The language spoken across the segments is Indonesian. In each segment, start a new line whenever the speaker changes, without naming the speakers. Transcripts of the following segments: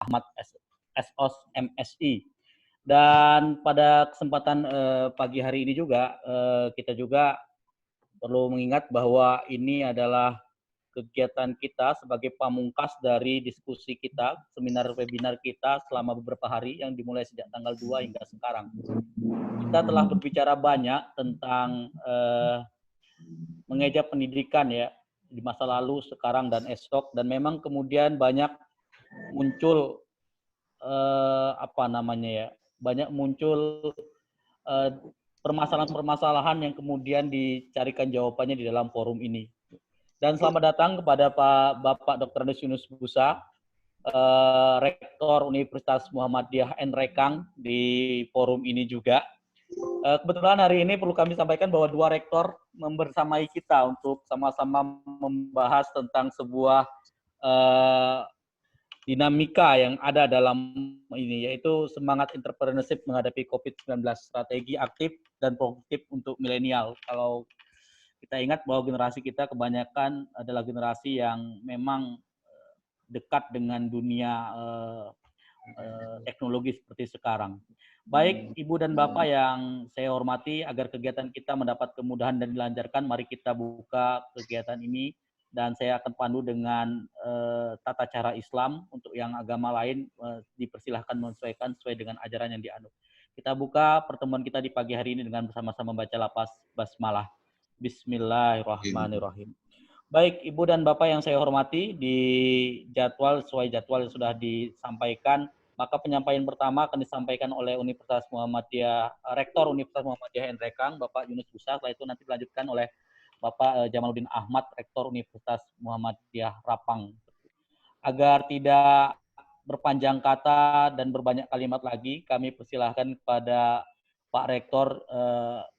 Ahmad SOS MSI. Dan pada kesempatan pagi hari ini juga kita juga perlu mengingat bahwa ini adalah kegiatan kita sebagai pamungkas dari diskusi kita, seminar webinar kita selama beberapa hari yang dimulai sejak tanggal 2 hingga sekarang. Kita telah berbicara banyak tentang mengeja pendidikan ya di masa lalu, sekarang dan esok, dan memang kemudian banyak muncul banyak muncul permasalahan-permasalahan yang kemudian dicarikan jawabannya di dalam forum ini. Dan selamat datang kepada Bapak Dr. Andes Yunus Busa, Rektor Universitas Muhammadiyah Nrekang di forum ini juga. Kebetulan hari ini perlu kami sampaikan bahwa dua rektor membersamai kita untuk sama-sama membahas tentang sebuah dinamika yang ada dalam ini, yaitu semangat entrepreneurship menghadapi COVID-19, strategi aktif dan produktif untuk milenial. Kalau kita ingat bahwa generasi kita kebanyakan adalah generasi yang memang dekat dengan dunia teknologi seperti sekarang. Baik Ibu dan Bapak yang saya hormati, agar kegiatan kita mendapat kemudahan dan dilancarkan, mari kita buka kegiatan ini. Dan saya akan pandu dengan tata cara Islam. Untuk yang agama lain dipersilahkan menyesuaikan sesuai dengan ajaran yang dianut. Kita buka pertemuan kita di pagi hari ini dengan bersama-sama membaca lafaz basmalah. Bismillahirrahmanirrahim. Baik Ibu dan Bapak yang saya hormati, di jadwal sesuai jadwal yang sudah disampaikan, maka penyampaian pertama akan disampaikan oleh Universitas Muhammadiyah, Rektor Universitas Muhammadiyah Nrekang, Bapak Yunus Busa. Setelah itu nanti dilanjutkan oleh Bapak Jamaluddin Ahmad, Rektor Universitas Muhammadiyah Rapang. Agar tidak berpanjang kata dan berbanyak kalimat lagi, kami persilahkan kepada Pak Rektor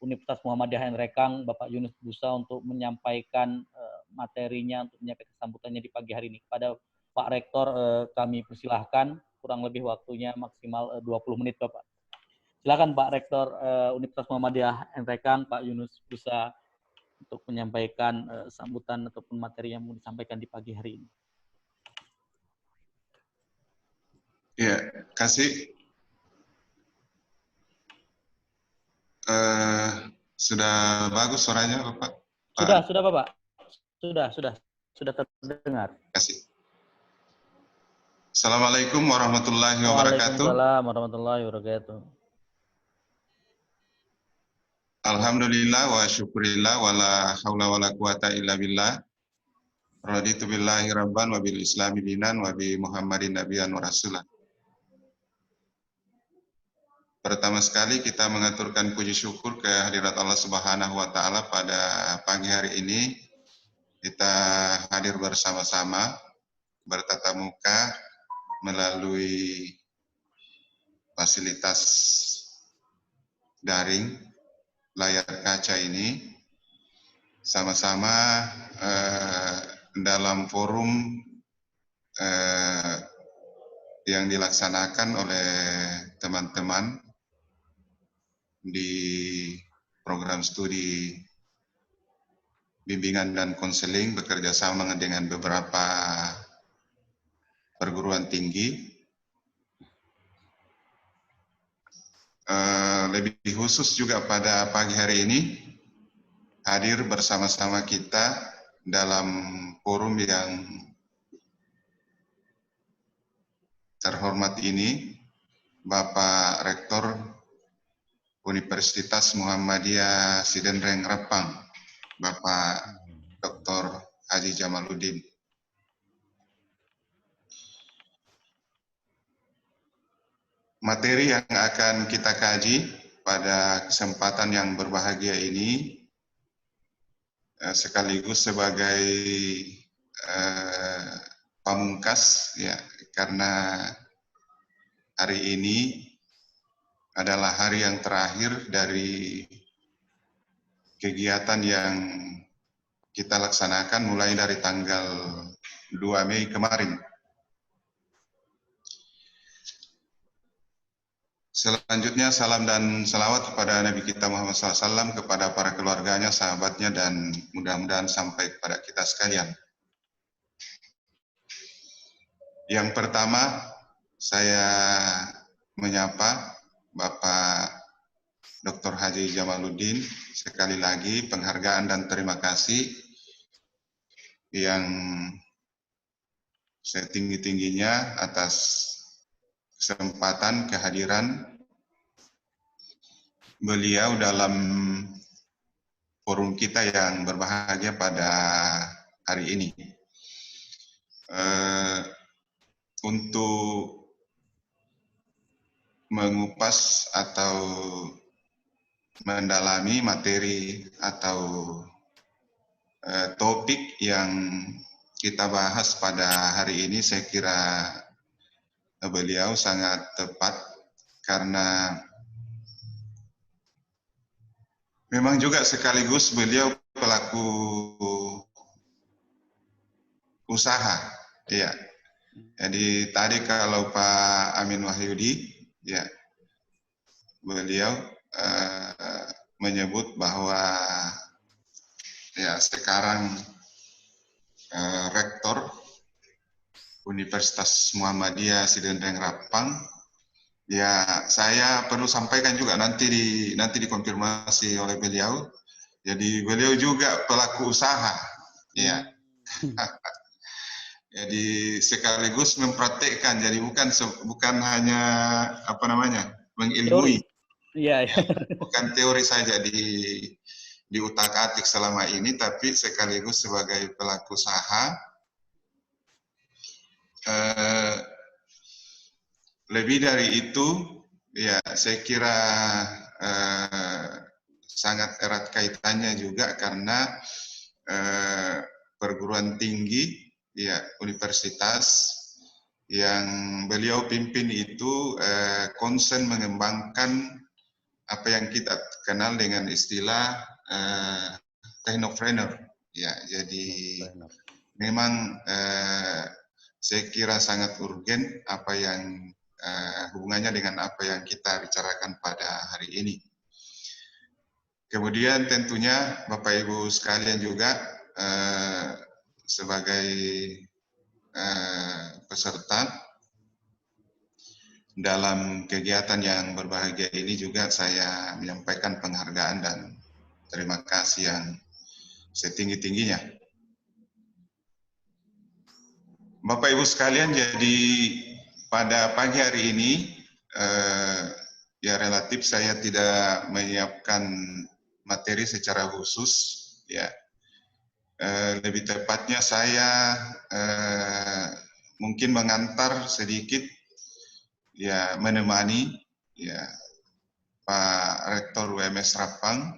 Universitas Muhammadiyah Nrekang, Bapak Yunus Busa, untuk menyampaikan materinya, untuk menyampaikan sambutannya di pagi hari ini. Kepada Pak Rektor kami persilahkan, kurang lebih waktunya maksimal 20 menit, Bapak. Silakan Pak Rektor Universitas Muhammadiyah Nrekang, Pak Yunus Busa, untuk menyampaikan sambutan ataupun materi yang mau disampaikan di pagi hari ini.
Ya, kasih. Sudah bagus suaranya, Bapak?
Sudah Bapak. Sudah terdengar.
Kasih. Assalamualaikum warahmatullahi wabarakatuh.
Waalaikumsalam warahmatullahi wabarakatuh.
Alhamdulillah wa syukurillah wa la hawla wa la quwata illa billah. Raditu billahi rabban wa bil islami dinan wa bi Muhammadin nabiyyan wa rasulah. Pertama sekali kita mengaturkan puji syukur ke hadirat Allah Subhanahu wa taala pada pagi hari ini. Kita hadir bersama-sama bertatap muka melalui fasilitas daring layar kaca ini, sama-sama dalam forum yang dilaksanakan oleh teman-teman di program studi bimbingan dan konseling bekerja sama dengan beberapa perguruan tinggi. Lebih khusus juga pada pagi hari ini hadir bersama-sama kita dalam forum yang terhormat ini, Bapak Rektor Universitas Muhammadiyah Sidenreng Rapang, Bapak Dr. Haji Jamaluddin. Materi yang akan kita kaji pada kesempatan yang berbahagia ini sekaligus sebagai pamungkas ya, karena hari ini adalah hari yang terakhir dari kegiatan yang kita laksanakan mulai dari tanggal 2 Mei kemarin. Selanjutnya salam dan salawat kepada Nabi kita Muhammad SAW, kepada para keluarganya, sahabatnya, dan mudah-mudahan sampai kepada kita sekalian. Yang pertama, saya menyapa Bapak Dr. Haji Jamaluddin. Sekali lagi penghargaan dan terima kasih yang setinggi-tingginya atas kesempatan kehadiran beliau dalam forum kita yang berbahagia pada hari ini. Untuk mengupas atau mendalami materi atau topik yang kita bahas pada hari ini, saya kira beliau sangat tepat karena memang juga sekaligus beliau pelaku usaha. Ya. Jadi tadi kalau Pak Amin Wahyudi, ya, beliau menyebut bahwa ya sekarang Rektor Universitas Muhammadiyah Sidendeng Rapang, ya saya perlu sampaikan juga nanti dikonfirmasi oleh beliau. Jadi beliau juga pelaku usaha, ya. Jadi sekaligus mempraktekkan, jadi bukan hanya apa namanya mengilmui,
ya,
bukan teori saja di utak-atik selama ini, tapi sekaligus sebagai pelaku usaha. Lebih dari itu, ya saya kira sangat erat kaitannya juga karena perguruan tinggi, ya universitas yang beliau pimpin itu konsen mengembangkan apa yang kita kenal dengan istilah technopreneur. Ya, jadi memang saya kira sangat urgen apa yang hubungannya dengan apa yang kita bicarakan pada hari ini. Kemudian tentunya Bapak Ibu sekalian juga sebagai peserta dalam kegiatan yang berbahagia ini juga saya menyampaikan penghargaan dan terima kasih yang setinggi-tingginya. Bapak Ibu sekalian, jadi pada pagi hari ini ya relatif saya tidak menyiapkan materi secara khusus, ya. Lebih tepatnya saya mungkin mengantar sedikit, ya menemani ya Pak Rektor UMS Rapang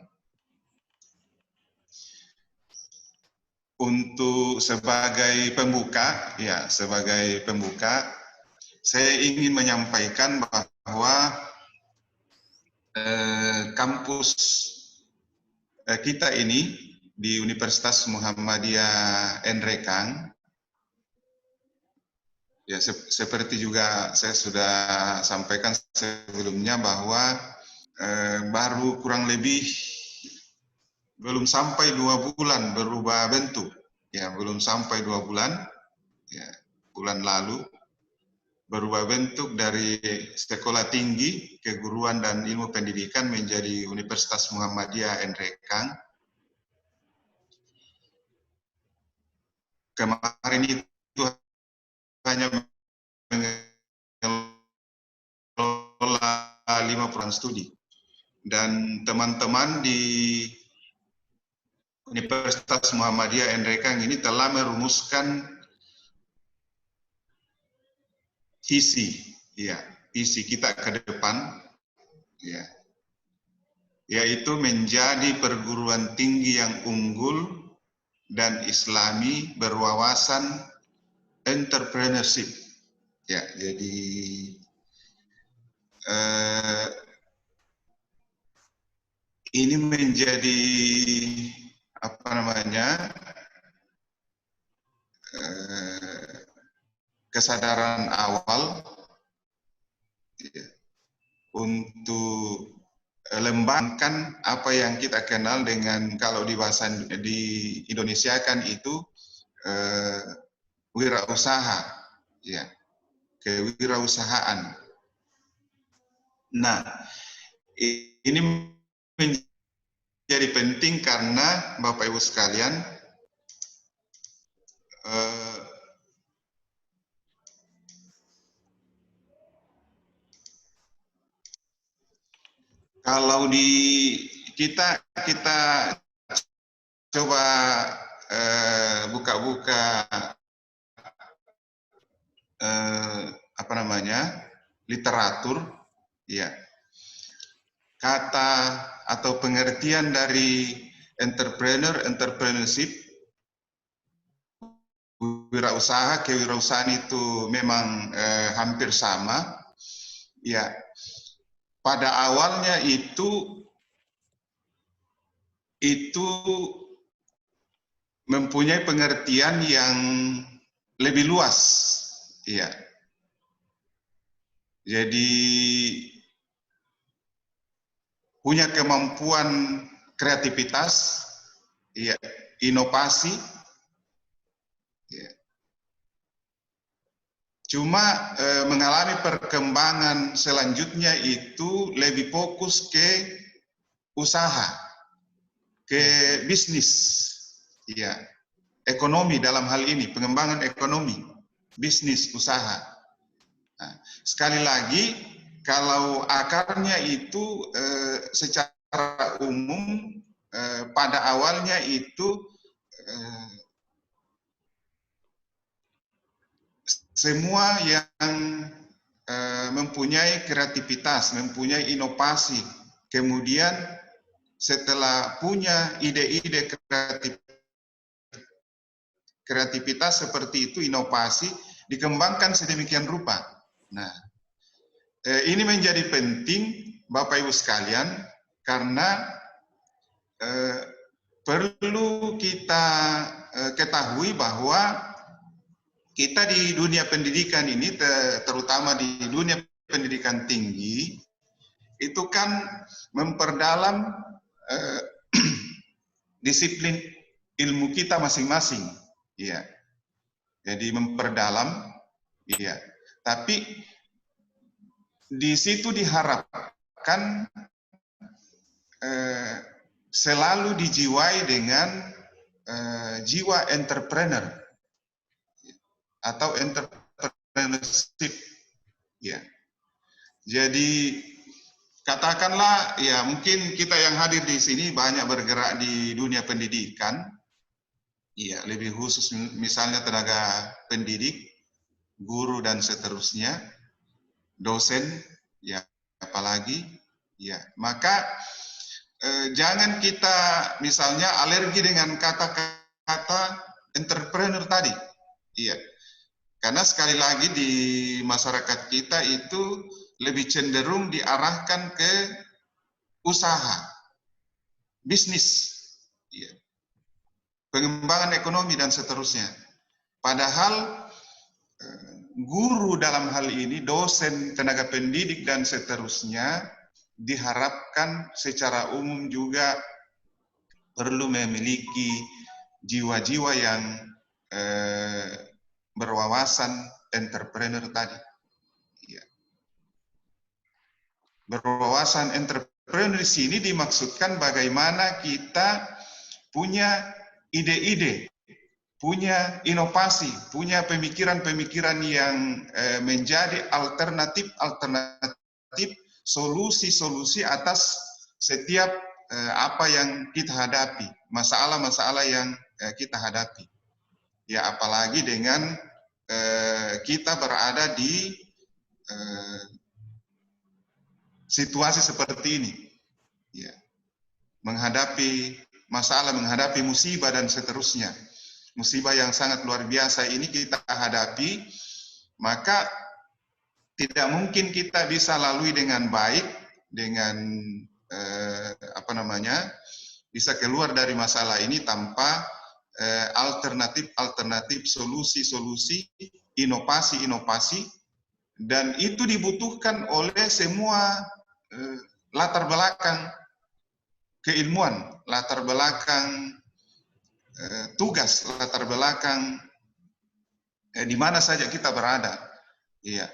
untuk sebagai pembuka, ya sebagai pembuka saya ingin menyampaikan bahwa kampus kita ini di Universitas Muhammadiyah Nrekang, ya seperti juga saya sudah sampaikan sebelumnya bahwa baru kurang lebih belum sampai 2 bulan berubah bentuk, ya belum sampai 2 bulan, ya bulan lalu berubah bentuk dari Sekolah Tinggi Keguruan dan Ilmu Pendidikan menjadi Universitas Muhammadiyah Nrekang. Kemarin itu hanya mengelola 5 program studi, dan teman-teman di Universitas Muhammadiyah Nrekang ini telah merumuskan visi, ya visi kita ke depan, ya yaitu menjadi perguruan tinggi yang unggul dan Islami berwawasan entrepreneurship. Ya, jadi ini menjadi apa namanya kesadaran awal ya, untuk lembangkan apa yang kita kenal dengan, kalau di bahasa di Indonesia kan itu wirausaha, ya kewirausahaan. Nah, ini menjadi penting karena Bapak Ibu sekalian, kalau di kita coba buka-buka apa namanya, literatur, ya, kata atau pengertian dari entrepreneurship, wirausaha, kewirausahaan itu memang hampir sama. Ya, pada awalnya itu mempunyai pengertian yang lebih luas. Ya, jadi punya kemampuan kreativitas, ya, inovasi. Ya. Cuma mengalami perkembangan selanjutnya itu lebih fokus ke usaha, ke bisnis, ya, ekonomi dalam hal ini, pengembangan ekonomi, bisnis, usaha. Nah, sekali lagi, kalau akarnya itu secara umum pada awalnya itu semua yang mempunyai kreativitas, mempunyai inovasi, kemudian setelah punya ide-ide kreativitas seperti itu, inovasi, dikembangkan sedemikian rupa. Nah, ini menjadi penting Bapak Ibu sekalian, karena perlu kita ketahui bahwa kita di dunia pendidikan ini, terutama di dunia pendidikan tinggi, itu kan memperdalam disiplin ilmu kita masing-masing, ya. Jadi memperdalam, ya. Tapi di situ diharapkan selalu dijiwai dengan jiwa entrepreneur atau entrepreneurship, ya. Jadi katakanlah, ya, mungkin kita yang hadir di sini banyak bergerak di dunia pendidikan, ya, lebih khusus misalnya tenaga pendidik, guru dan seterusnya, dosen, ya, apalagi, ya, maka jangan kita misalnya alergi dengan kata-kata entrepreneur tadi, iya, karena sekali lagi di masyarakat kita itu lebih cenderung diarahkan ke usaha, bisnis, ya, pengembangan ekonomi dan seterusnya. Padahal guru dalam hal ini, dosen, tenaga pendidik dan seterusnya, diharapkan secara umum juga perlu memiliki jiwa-jiwa yang berwawasan entrepreneur tadi. Ya. Berwawasan entrepreneur di sini dimaksudkan bagaimana kita punya ide-ide, punya inovasi, punya pemikiran-pemikiran yang menjadi alternatif, solusi-solusi atas setiap apa yang kita hadapi, masalah-masalah yang kita hadapi. Ya, apalagi dengan kita berada di situasi seperti ini, ya, menghadapi masalah, menghadapi musibah dan seterusnya, musibah yang sangat luar biasa ini kita hadapi, maka tidak mungkin kita bisa lalui dengan baik, dengan bisa keluar dari masalah ini tanpa alternatif, solusi-solusi, inovasi, dan itu dibutuhkan oleh semua latar belakang keilmuan, latar belakang tugas, latar belakang di mana saja kita berada. Iya,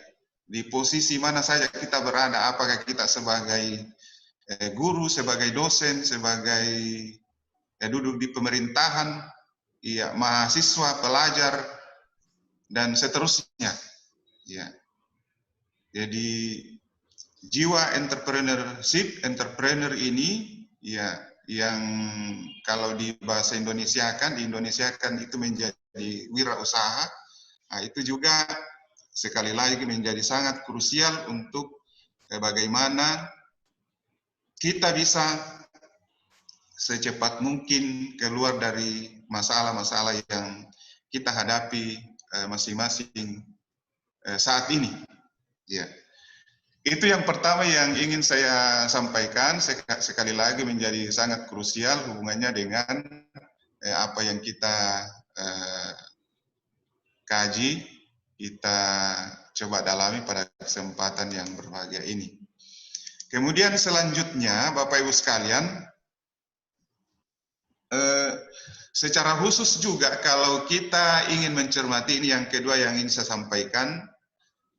di posisi mana saja kita berada, apakah kita sebagai guru, sebagai dosen, sebagai duduk di pemerintahan, iya, mahasiswa, pelajar, dan seterusnya. Ya, jadi jiwa entrepreneurship, entrepreneur ini, ya, yang kalau di bahasa Indonesia kan, itu menjadi wirausaha. Nah, itu juga sekali lagi menjadi sangat krusial untuk bagaimana kita bisa secepat mungkin keluar dari masalah-masalah yang kita hadapi masing-masing saat ini. Ya, itu yang pertama yang ingin saya sampaikan. Sekali lagi menjadi sangat krusial hubungannya dengan apa yang kita kaji, kita coba dalami pada kesempatan yang berbahagia ini. Kemudian selanjutnya, Bapak Ibu sekalian, secara khusus juga kalau kita ingin mencermati, ini yang kedua yang ingin saya sampaikan,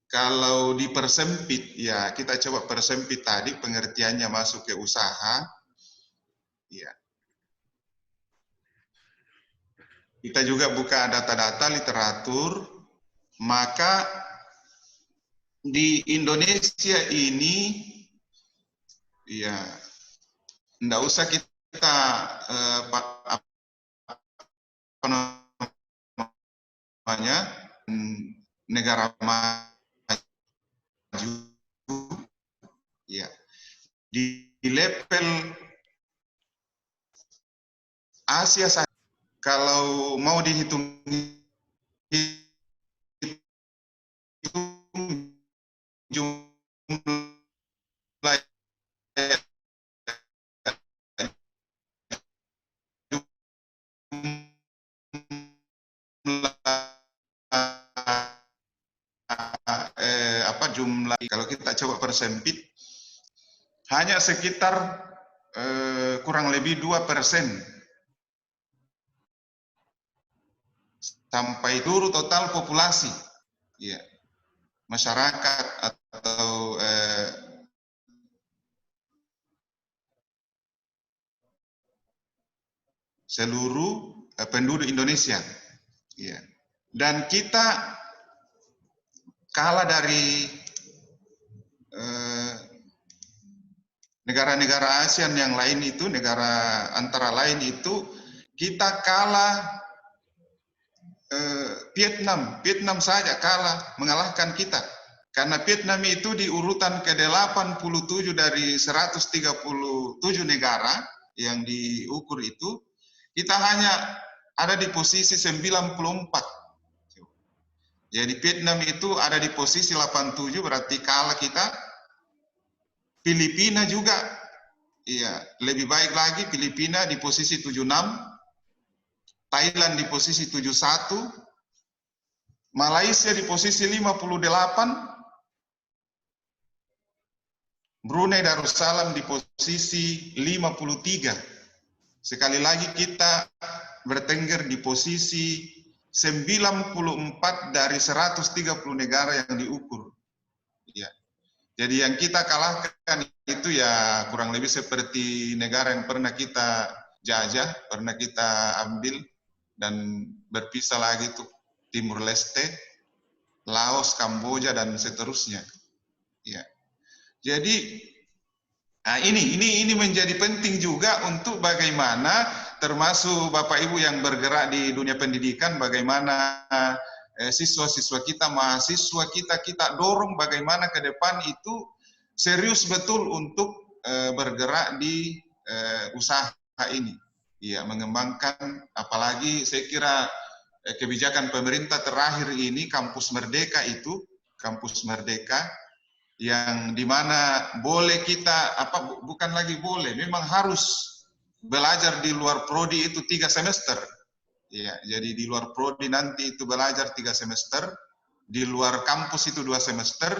kalau dipersempit, ya kita coba persempit tadi pengertiannya masuk ke usaha, ya. Kita juga buka data-data literatur, maka di Indonesia ini, ya, enggak usah kita apa namanya, negara maju, ya, di level Asia saja, kalau mau dihitung jumlah jumlah, kalau kita coba persempit, hanya sekitar kurang lebih 2% sampai seluruh total populasi, ya, masyarakat atau seluruh penduduk Indonesia, ya. Dan kita kalah dari negara-negara ASEAN yang lain itu, negara antara lain itu, kita kalah Vietnam saja kalah, mengalahkan kita. Karena Vietnam itu di urutan ke-87 dari 137 negara yang diukur itu, kita hanya ada di posisi 94. Jadi Vietnam itu ada di posisi 87, berarti kalah kita. Filipina juga, iya, lebih baik lagi, Filipina di posisi 76, Thailand di posisi 71, Malaysia di posisi 58, Brunei Darussalam di posisi 53. Sekali lagi kita bertengger di posisi 94 dari 130 negara yang diukur. Ya. Jadi yang kita kalahkan itu ya kurang lebih seperti negara yang pernah kita jajah, pernah kita ambil dan berpisah lagi tuh, Timur Leste, Laos, Kamboja, dan seterusnya. Ya. Jadi ini menjadi penting juga untuk bagaimana termasuk Bapak Ibu yang bergerak di dunia pendidikan, bagaimana siswa-siswa kita, mahasiswa kita dorong bagaimana ke depan itu serius betul untuk bergerak di usaha ini. Ya, mengembangkan, apalagi saya kira kebijakan pemerintah terakhir ini, Kampus Merdeka itu, Kampus Merdeka, yang dimana boleh kita, bukan lagi boleh, memang harus belajar di luar prodi itu 3 semester. Ya, jadi di luar prodi nanti itu belajar 3 semester, di luar kampus itu 2 semester,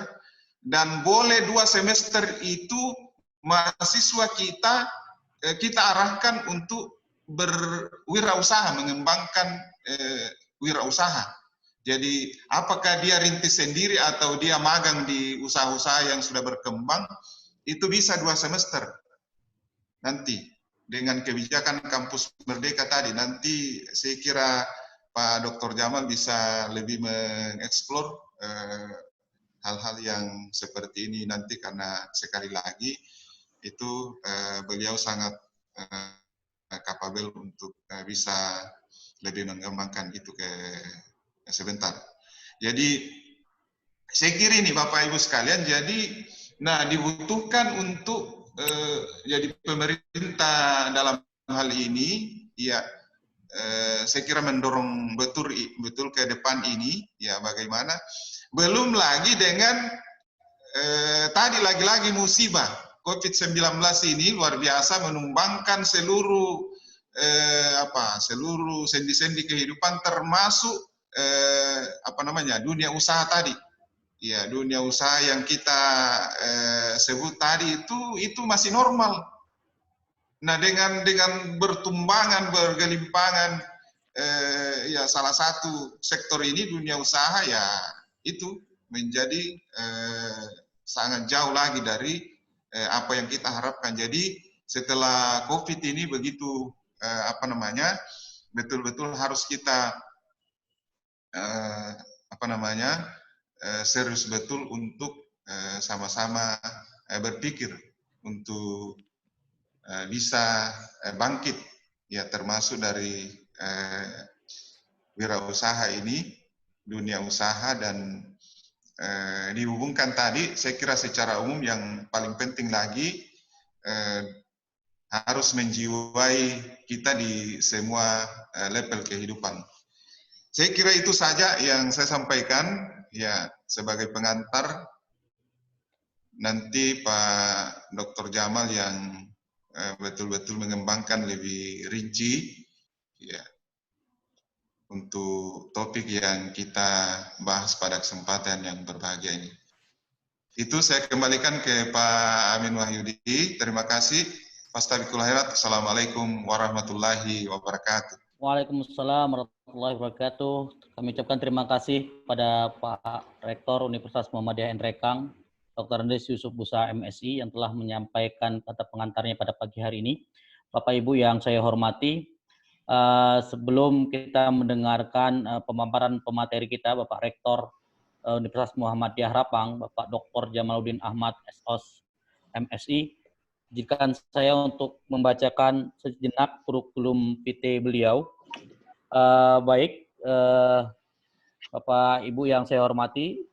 dan boleh 2 semester itu mahasiswa kita arahkan untuk berwirausaha, mengembangkan wirausaha. Jadi apakah dia rintis sendiri atau dia magang di usaha-usaha yang sudah berkembang, itu bisa 2 semester nanti. Dengan kebijakan kampus merdeka tadi, nanti saya kira Pak Dr. Jamal bisa lebih mengeksplor hal-hal yang seperti ini nanti, karena sekali lagi itu beliau sangat kapabel untuk bisa lebih mengembangkan itu ke sebentar. Jadi saya kira ini Bapak Ibu sekalian, jadi dibutuhkan untuk jadi pemerintah dalam hal ini ya, saya kira mendorong betul ke depan ini ya, bagaimana belum lagi dengan tadi lagi-lagi musibah COVID-19 ini luar biasa menumbangkan seluruh seluruh sendi-sendi kehidupan, termasuk dunia usaha tadi. Ya, dunia usaha yang kita sebut tadi itu masih normal. Nah, dengan bertumbangan, bergelimpangan ya salah satu sektor ini, dunia usaha, ya itu menjadi sangat jauh lagi dari apa yang kita harapkan. Jadi setelah COVID ini begitu betul-betul harus kita serius betul untuk sama-sama berpikir untuk bisa bangkit ya, termasuk dari wirausaha ini, dunia usaha, dan dihubungkan tadi saya kira secara umum yang paling penting lagi harus menjiwai kita di semua level kehidupan. Saya kira itu saja yang saya sampaikan ya sebagai pengantar. Nanti Pak Dr. Jamal yang betul-betul mengembangkan lebih rinci ya untuk topik yang kita bahas pada kesempatan yang berbahagia ini. Itu saya kembalikan ke Pak Amin Wahyudi. Terima kasih. Fastabiqul khairat. Assalamualaikum warahmatullahi wabarakatuh.
Waalaikumsalam warahmatullahi wabarakatuh. Kami ucapkan terima kasih pada Pak Rektor Universitas Muhammadiyah Nrekang, Dr. Andes Yusuf Busa MSI, yang telah menyampaikan kata pengantarnya pada pagi hari ini. Bapak Ibu yang saya hormati, sebelum kita mendengarkan pemaparan pemateri kita, Bapak Rektor Universitas Muhammadiyah Rapang, Bapak Dr. Jamaluddin Ahmad SOS MSI, izinkan saya untuk membacakan sejenak kurikulum PT beliau. Bapak Ibu yang saya hormati,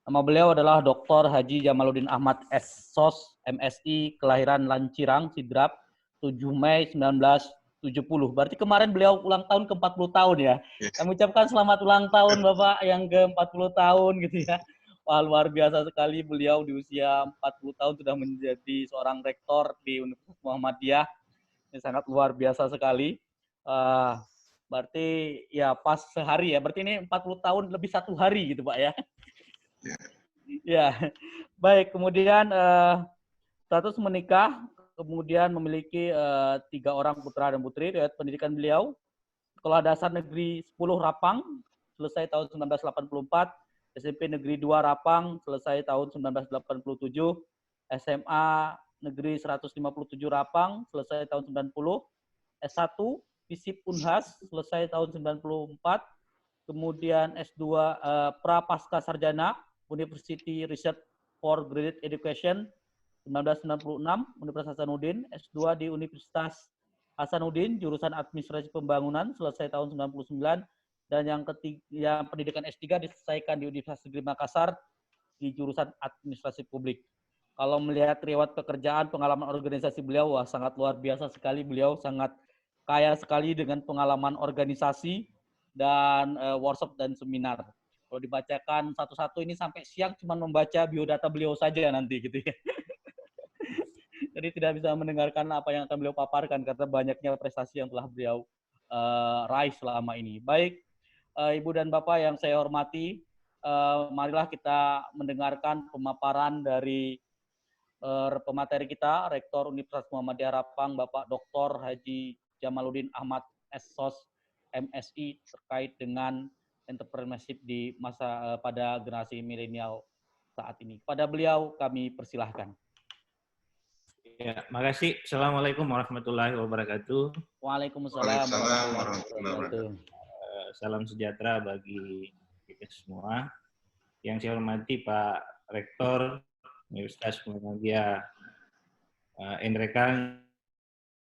nama beliau adalah Dr. Haji Jamaluddin Ahmad SOS MSI, kelahiran Lancirang, Sidrap, 7 Mei 1970. Berarti kemarin beliau ulang tahun ke-40 tahun ya. Kami ucapkan selamat ulang tahun Bapak yang ke-40 tahun gitu ya. Wah, luar biasa sekali, beliau di usia 40 tahun sudah menjadi seorang rektor di Universitas Muhammadiyah. Ini sangat luar biasa sekali. Berarti ya pas sehari ya, berarti ini 40 tahun lebih 1 hari gitu Pak ya. Ya, baik. Kemudian status menikah, kemudian memiliki 3 orang putra dan putri. Riwayat pendidikan beliau, Sekolah Dasar Negeri 10 Rapang, selesai tahun 1984. SMP Negeri 2 Rapang, selesai tahun 1987. SMA Negeri 157 Rapang, selesai tahun 90. S1 FISIP Unhas, selesai tahun 94. Kemudian S2 Prapaskah Sarjana, University Research for Graduate Education, 1996, Universitas Hasanuddin. S2 di Universitas Hasanuddin, jurusan Administrasi Pembangunan, selesai tahun 99. Dan yang ketiga, pendidikan S3 diselesaikan di Universitas Negeri Makassar di jurusan Administrasi Publik. Kalau melihat riwayat pekerjaan, pengalaman organisasi beliau, wah sangat luar biasa sekali. Beliau sangat kaya sekali dengan pengalaman organisasi dan workshop dan seminar. Kalau dibacakan satu-satu ini sampai siang cuma membaca biodata beliau saja nanti gitu ya. Jadi tidak bisa mendengarkan apa yang akan beliau paparkan karena banyaknya prestasi yang telah beliau raih selama ini. Baik, Ibu dan Bapak yang saya hormati, marilah kita mendengarkan pemaparan dari pemateri kita, Rektor Universitas Muhammadiyah Rapang, Bapak Dr. Haji Jamaluddin Ahmad SOS MSI, terkait dengan entrepreneurship di masa pada generasi milenial saat ini. Pada beliau kami persilahkan.
Ya, makasih. Assalamualaikum warahmatullahi wabarakatuh.
Waalaikumsalam warahmatullahi wabarakatuh.
Salam sejahtera bagi kita semua. Yang saya hormati Pak Rektor Universitas Muhammadiyah Enrekan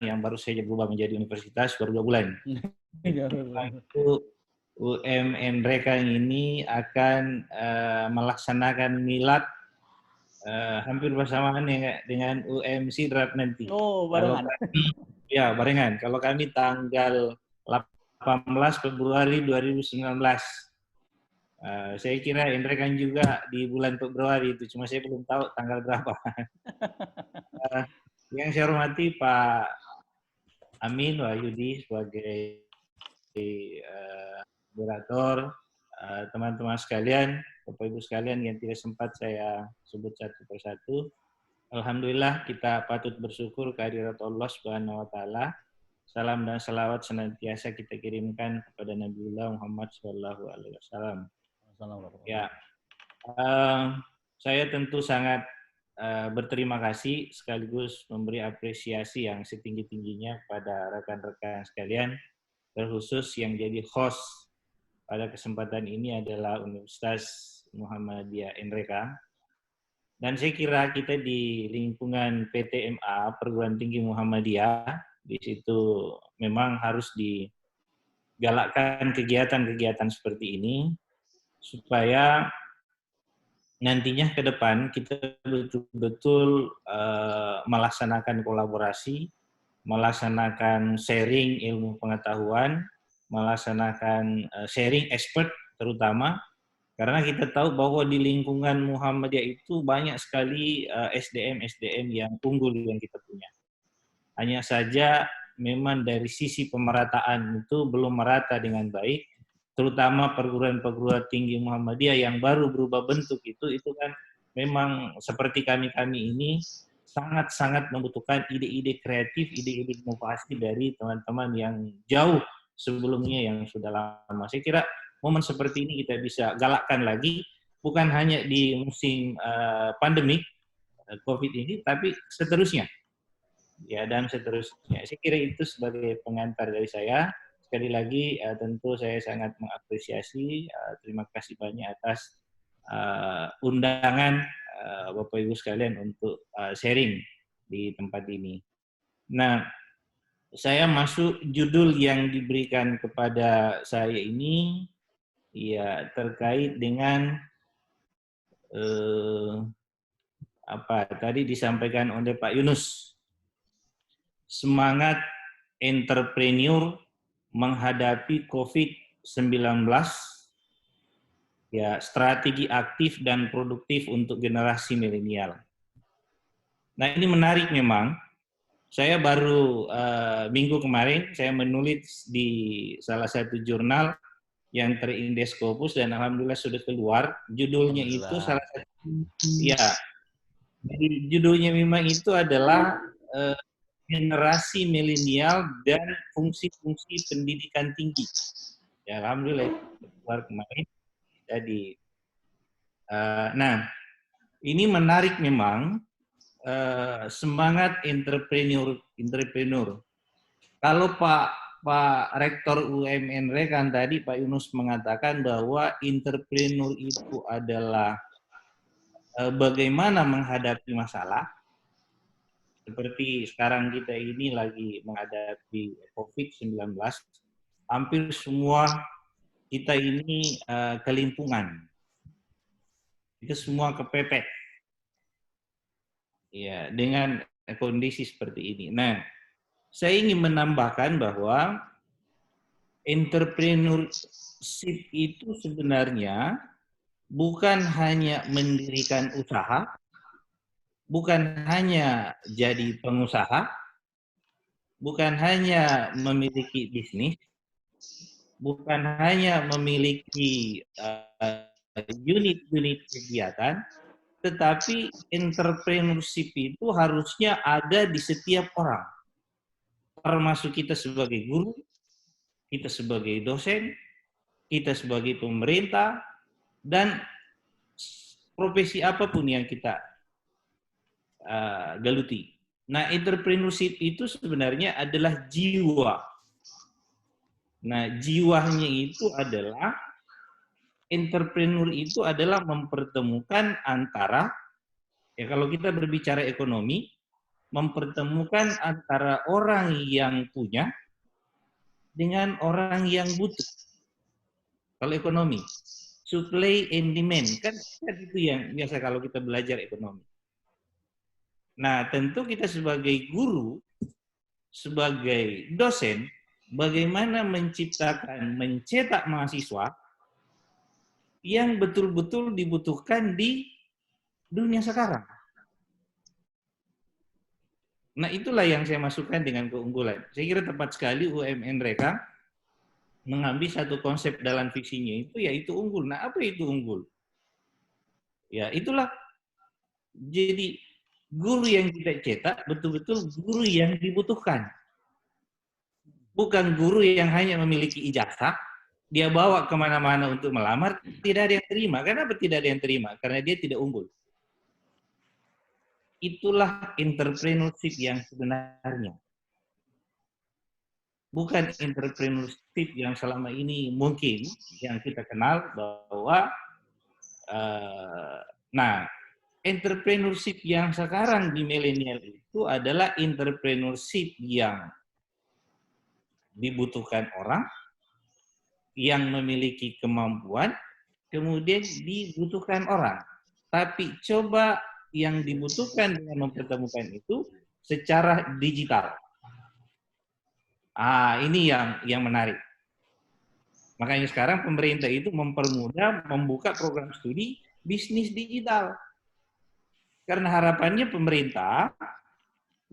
yang baru saja berubah menjadi universitas baru 2 bulan. Itu UM Enrekan ini akan melaksanakan milad hampir bersamaan dengan UM Sidrap nanti.
Oh, barengan.
Ya, barengan. Kalau kami tanggal 18 Februari 2019. Saya kira Indra kan juga di bulan Februari itu, cuma saya belum tahu tanggal berapa. Yang saya hormati Pak Amin Wahyudi sebagai moderator, teman-teman sekalian, Bapak Ibu sekalian yang tidak sempat saya sebut satu persatu. Alhamdulillah kita patut bersyukur kehadirat Allah Subhanahu wa taala. Salam dan salawat senantiasa kita kirimkan kepada Nabiullah Muhammad sallallahu alaihi wasallam. Ya, saya tentu sangat berterima kasih sekaligus memberi apresiasi yang setinggi-tingginya pada rekan-rekan sekalian, terkhusus yang jadi host pada kesempatan ini adalah Universitas Muhammadiyah Enreka. Dan saya kira kita di lingkungan PTMA, Perguruan Tinggi Muhammadiyah, di situ memang harus digalakkan kegiatan-kegiatan seperti ini, supaya nantinya ke depan kita betul-betul melaksanakan kolaborasi, melaksanakan sharing ilmu pengetahuan, melaksanakan sharing expert terutama, karena kita tahu bahwa di lingkungan Muhammadiyah itu banyak sekali SDM-SDM yang unggul yang kita punya. Hanya saja memang dari sisi pemerataan itu belum merata dengan baik, terutama perguruan-perguruan tinggi Muhammadiyah yang baru berubah bentuk itu kan memang seperti kami ini sangat-sangat membutuhkan ide-ide kreatif, ide-ide inovasi dari teman-teman yang jauh sebelumnya yang sudah lama. Saya kira momen seperti ini kita bisa galakkan lagi, bukan hanya di musim pandemik COVID ini, tapi seterusnya. Ya, dan seterusnya. Saya kira itu sebagai pengantar dari saya. Sekali lagi, tentu saya sangat mengapresiasi, terima kasih banyak atas undangan Bapak Ibu sekalian untuk sharing di tempat ini. Nah, saya masuk judul yang diberikan kepada saya ini, ya terkait dengan apa tadi disampaikan oleh Pak Yunus, semangat entrepreneur menghadapi COVID-19, ya strategi aktif dan produktif untuk generasi milenial. Nah ini menarik memang. Saya baru minggu kemarin saya menulis di salah satu jurnal yang terindeks Scopus dan alhamdulillah sudah keluar. Judulnya itu salah satu, ya judulnya memang itu adalah generasi milenial dan fungsi-fungsi pendidikan tinggi. Ya, alhamdulillah keluar kemarin. Jadi, nah ini menarik memang semangat entrepreneur. Kalau Pak Rektor UMN kan tadi Pak Yunus mengatakan bahwa entrepreneur itu adalah bagaimana menghadapi masalah. Seperti sekarang kita ini lagi menghadapi COVID-19, hampir semua kita ini kelimpungan. Kita semua kepepet. Ya, dengan kondisi seperti ini. Nah, saya ingin menambahkan bahwa entrepreneurship itu sebenarnya bukan hanya mendirikan usaha, bukan hanya jadi pengusaha, bukan hanya memiliki bisnis, bukan hanya memiliki unit-unit kegiatan, tetapi entrepreneurship itu harusnya ada di setiap orang. Termasuk kita sebagai guru, kita sebagai dosen, kita sebagai pemerintah, dan profesi apapun yang kita geluti. Nah, entrepreneurship itu sebenarnya adalah jiwa. Nah, jiwanya itu adalah, entrepreneur itu adalah mempertemukan antara, ya kalau kita berbicara ekonomi, mempertemukan antara orang yang punya dengan orang yang butuh. Kalau ekonomi, supply and demand, kan itu yang biasa kalau kita belajar ekonomi. Nah, tentu kita sebagai guru, sebagai dosen, bagaimana menciptakan, mencetak mahasiswa yang betul-betul dibutuhkan di dunia sekarang. Nah, itulah yang saya masukkan dengan keunggulan. Saya kira tepat sekali UMN Reka mengambil satu konsep dalam visinya itu, yaitu unggul. Nah, apa itu unggul? Ya, itulah. Jadi, guru yang kita cetak betul-betul guru yang dibutuhkan. Bukan guru yang hanya memiliki ijazah, dia bawa kemana-mana untuk melamar, tidak ada yang terima. Kenapa tidak ada yang terima? Karena dia tidak unggul. Itulah entrepreneurship yang sebenarnya. Bukan entrepreneurship yang selama ini mungkin yang kita kenal bahwa entrepreneurship yang sekarang di milenial itu adalah entrepreneurship yang dibutuhkan orang, yang memiliki kemampuan, kemudian dibutuhkan orang. Tapi coba yang dibutuhkan dengan mempertemukan itu secara digital. Ini yang menarik. Makanya sekarang pemerintah itu mempermudah membuka program studi bisnis digital. Karena harapannya pemerintah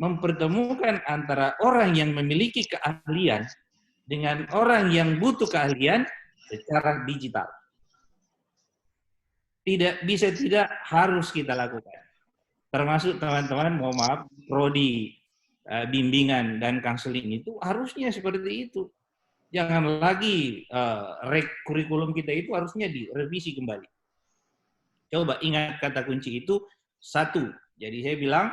mempertemukan antara orang yang memiliki keahlian dengan orang yang butuh keahlian secara digital. Tidak bisa, tidak harus kita lakukan. Termasuk teman-teman, mohon maaf, prodi bimbingan dan konseling itu harusnya seperti itu. Jangan lagi kurikulum kita itu harusnya direvisi kembali. Coba ingat kata kunci itu, satu. Jadi saya bilang,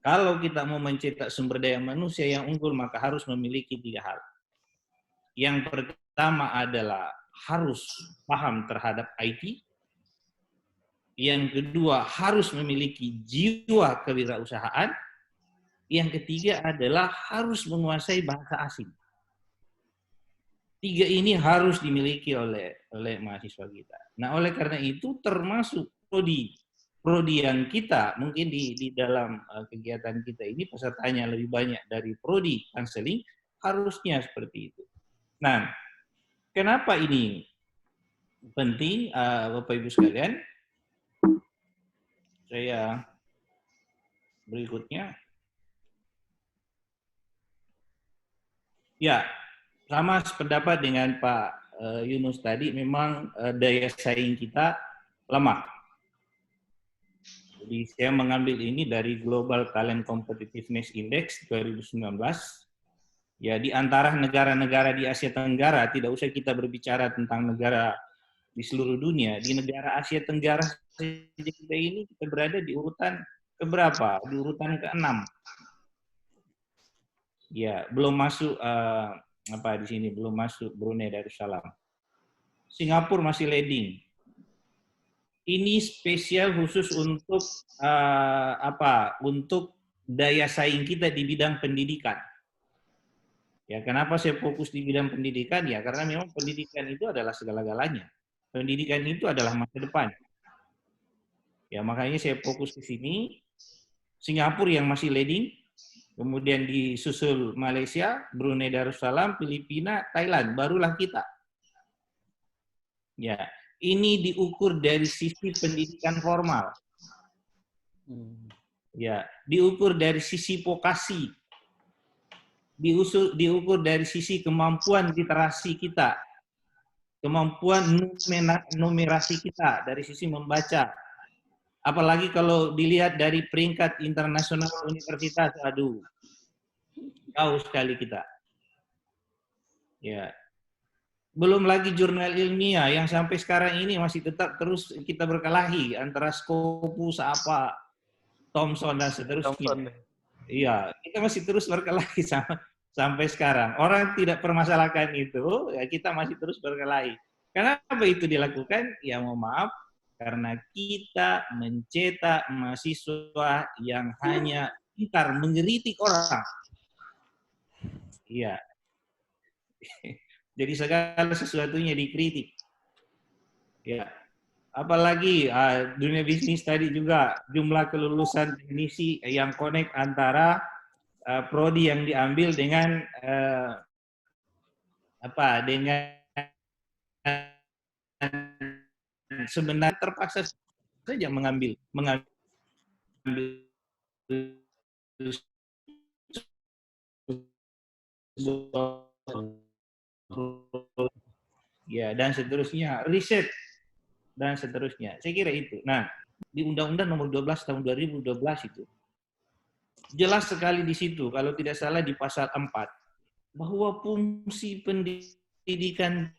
kalau kita mau mencetak sumber daya manusia yang unggul, maka harus memiliki 3 hal. Yang pertama adalah harus paham terhadap IT. Yang kedua, harus memiliki jiwa kewirausahaan. Yang ketiga adalah harus menguasai bahasa asing. 3 ini harus dimiliki oleh mahasiswa kita. Nah, oleh karena itu termasuk prodi yang kita mungkin di dalam kegiatan kita ini pesertanya lebih banyak dari prodi konseling, harusnya seperti itu. Nah, kenapa ini penting, Bapak Ibu sekalian? Saya berikutnya. Ya, sama sependapat dengan Pak Yunus tadi, memang daya saing kita lemah. Jadi saya mengambil ini dari Global Talent Competitiveness Index 2019. Ya, di antara negara-negara di Asia Tenggara, tidak usah kita berbicara tentang negara di seluruh dunia, di negara Asia Tenggara kita ini kita berada di urutan keberapa? Di urutan ke-6. Ya, belum masuk di sini belum masuk Brunei Darussalam. Singapura masih leading. Ini spesial khusus untuk untuk daya saing kita di bidang pendidikan. Ya, kenapa saya fokus di bidang pendidikan? Ya, karena memang pendidikan itu adalah segala-galanya. Pendidikan itu adalah masa depan. Ya, makanya saya fokus di sini. Singapura yang masih leading, kemudian disusul Malaysia, Brunei Darussalam, Filipina, Thailand, barulah kita. Ya, ini diukur dari sisi pendidikan formal. Ya, diukur dari sisi vokasi. Diukur dari sisi kemampuan literasi kita. Kemampuan numerasi kita dari sisi membaca. Apalagi kalau dilihat dari peringkat internasional universitas, aduh, jauh sekali kita. Ya. belum lagi jurnal ilmiah yang sampai sekarang ini masih tetap terus kita berkelahi antara Scopus apa Thomson dan seterusnya. Iya, kita masih terus berkelahi sampai sekarang. Orang tidak permasalahkan itu, ya kita masih terus berkelahi. Kenapa itu dilakukan? Ya mohon maaf, karena kita mencetak mahasiswa yang hanya pintar mengkritik orang. Iya. Jadi segala sesuatunya dikritik. Ya. Apalagi dunia bisnis tadi juga jumlah kelulusan teknisi yang connect antara prodi yang diambil dengan dengan sebenarnya terpaksa saja mengambil ya dan seterusnya, riset dan seterusnya. Saya kira itu. Nah, di Undang-Undang Nomor 12 tahun 2012 itu jelas sekali di situ, kalau tidak salah di pasal 4, bahwa fungsi pendidikan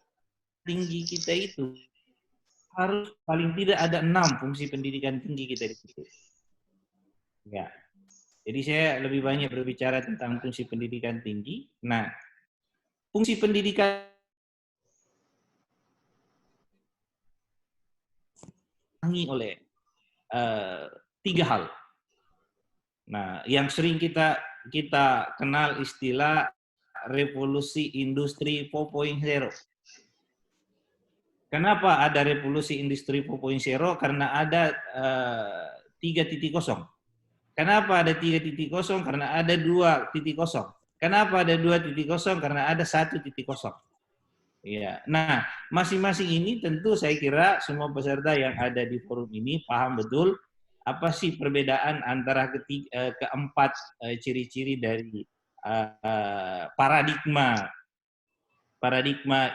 tinggi kita itu harus paling tidak ada 6 fungsi pendidikan tinggi kita di situ. Ya. Jadi saya lebih banyak berbicara tentang fungsi pendidikan tinggi. Nah, fungsi pendidikan oleh 3 hal. Nah, yang sering kita kenal istilah revolusi industri 4.0. Kenapa ada revolusi industri 4.0? Karena ada 3.0. Kenapa ada 3.0? Karena ada 2.0. Kenapa ada 2.0? Karena ada 1.0. Ya. Nah, masing-masing ini tentu saya kira semua peserta yang ada di forum ini paham betul apa sih perbedaan antara keempat ciri-ciri dari paradigma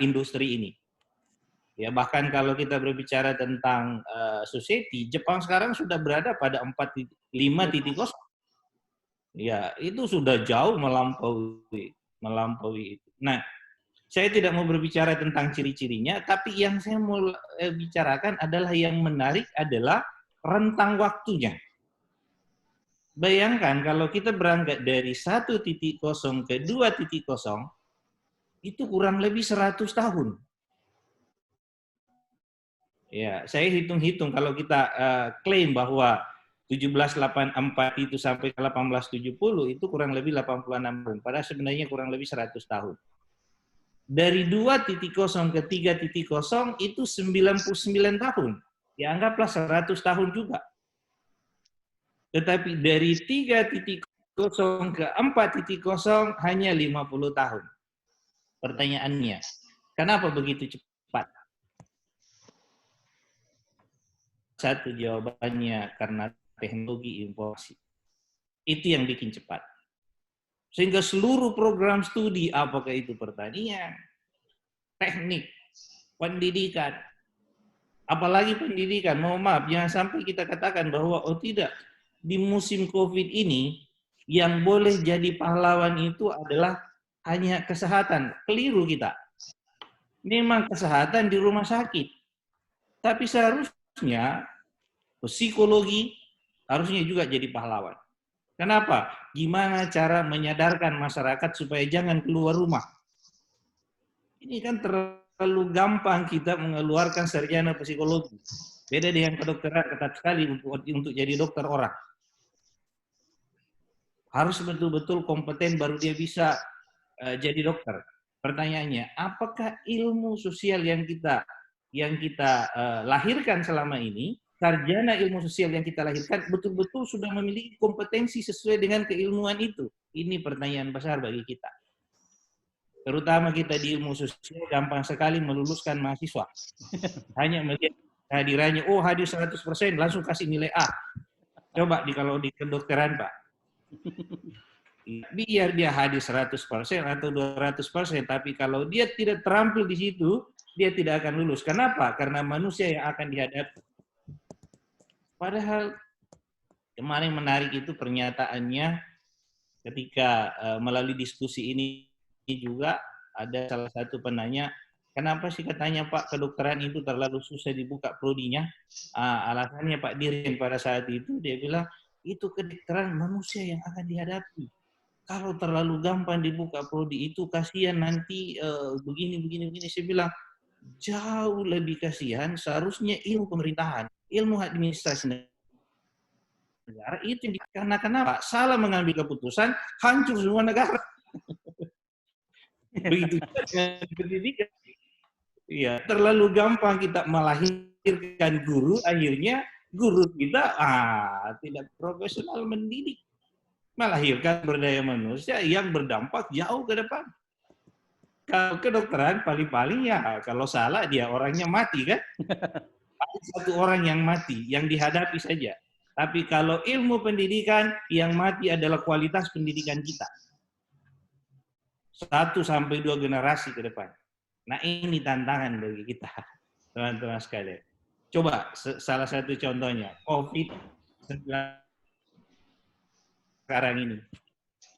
industri ini. Ya, bahkan kalau kita berbicara tentang society, Jepang sekarang sudah berada pada 5.0. Ya, itu sudah jauh melampaui itu. Nah, saya tidak mau berbicara tentang ciri-cirinya, tapi yang saya mau bicarakan adalah yang menarik adalah rentang waktunya. Bayangkan kalau kita berangkat dari 1.0 ke 2.0, itu kurang lebih 100 tahun. Ya, saya hitung-hitung kalau kita klaim bahwa 1784 itu sampai ke 1870 itu kurang lebih 86 tahun. Padahal sebenarnya kurang lebih 100 tahun. Dari 2.0 ke 3.0 itu 99 tahun. Ya anggaplah 100 tahun juga. Tetapi dari 3.0 ke 4.0 hanya 50 tahun. Pertanyaannya, kenapa begitu cepat? Satu jawabannya karena teknologi informasi. Itu yang bikin cepat. Sehingga seluruh program studi, apakah itu pertanian, teknik, pendidikan, apalagi pendidikan, mohon maaf, jangan sampai kita katakan bahwa, oh tidak, di musim COVID ini, yang boleh jadi pahlawan itu adalah hanya kesehatan. Keliru kita. Memang kesehatan di rumah sakit. Tapi seharusnya psikologi harusnya juga jadi pahlawan. Kenapa? Gimana cara menyadarkan masyarakat supaya jangan keluar rumah? Ini kan terlalu gampang kita mengeluarkan sarjana psikologi. Beda dengan kedokteran, ketat sekali untuk jadi dokter orang. Harus betul-betul kompeten baru dia bisa jadi dokter. Pertanyaannya, apakah ilmu sosial yang kita lahirkan selama ini, sarjana ilmu sosial yang kita lahirkan betul-betul sudah memiliki kompetensi sesuai dengan keilmuan itu? Ini pertanyaan besar bagi kita. Terutama kita di ilmu sosial gampang sekali meluluskan mahasiswa. Hanya melihat hadirannya, oh hadir 100%, langsung kasih nilai A. Coba kalau di kedokteran, Pak. Biar dia hadir 100% atau 200%, tapi kalau dia tidak terampil di situ, dia tidak akan lulus. Kenapa? Karena manusia yang akan dihadapi. Padahal kemarin menarik itu pernyataannya ketika melalui diskusi ini juga ada salah satu penanya, kenapa sih katanya Pak kedokteran itu terlalu susah dibuka prodinya? Alasannya Pak Dirjen pada saat itu dia bilang itu kedokteran manusia yang akan dihadapi. Kalau terlalu gampang dibuka prodi itu kasihan nanti begini. Saya bilang jauh lebih kasihan seharusnya ilmu pemerintahan, ilmu administrasi negara itu yang karena kenapa? Salah mengambil keputusan, hancur semua negara. Begitu juga dengan pendidikan. Iya, terlalu gampang kita melahirkan guru, akhirnya guru kita tidak profesional mendidik. Melahirkan berdaya manusia yang berdampak jauh ke depan. Kalau kedokteran paling-paling ya kalau salah dia orangnya mati kan? Satu orang yang mati, yang dihadapi saja. Tapi kalau ilmu pendidikan, yang mati adalah kualitas pendidikan kita. 1 sampai 2 generasi ke depan. Nah ini tantangan bagi kita, teman-teman sekalian. Coba salah satu contohnya, COVID-19 sekarang ini.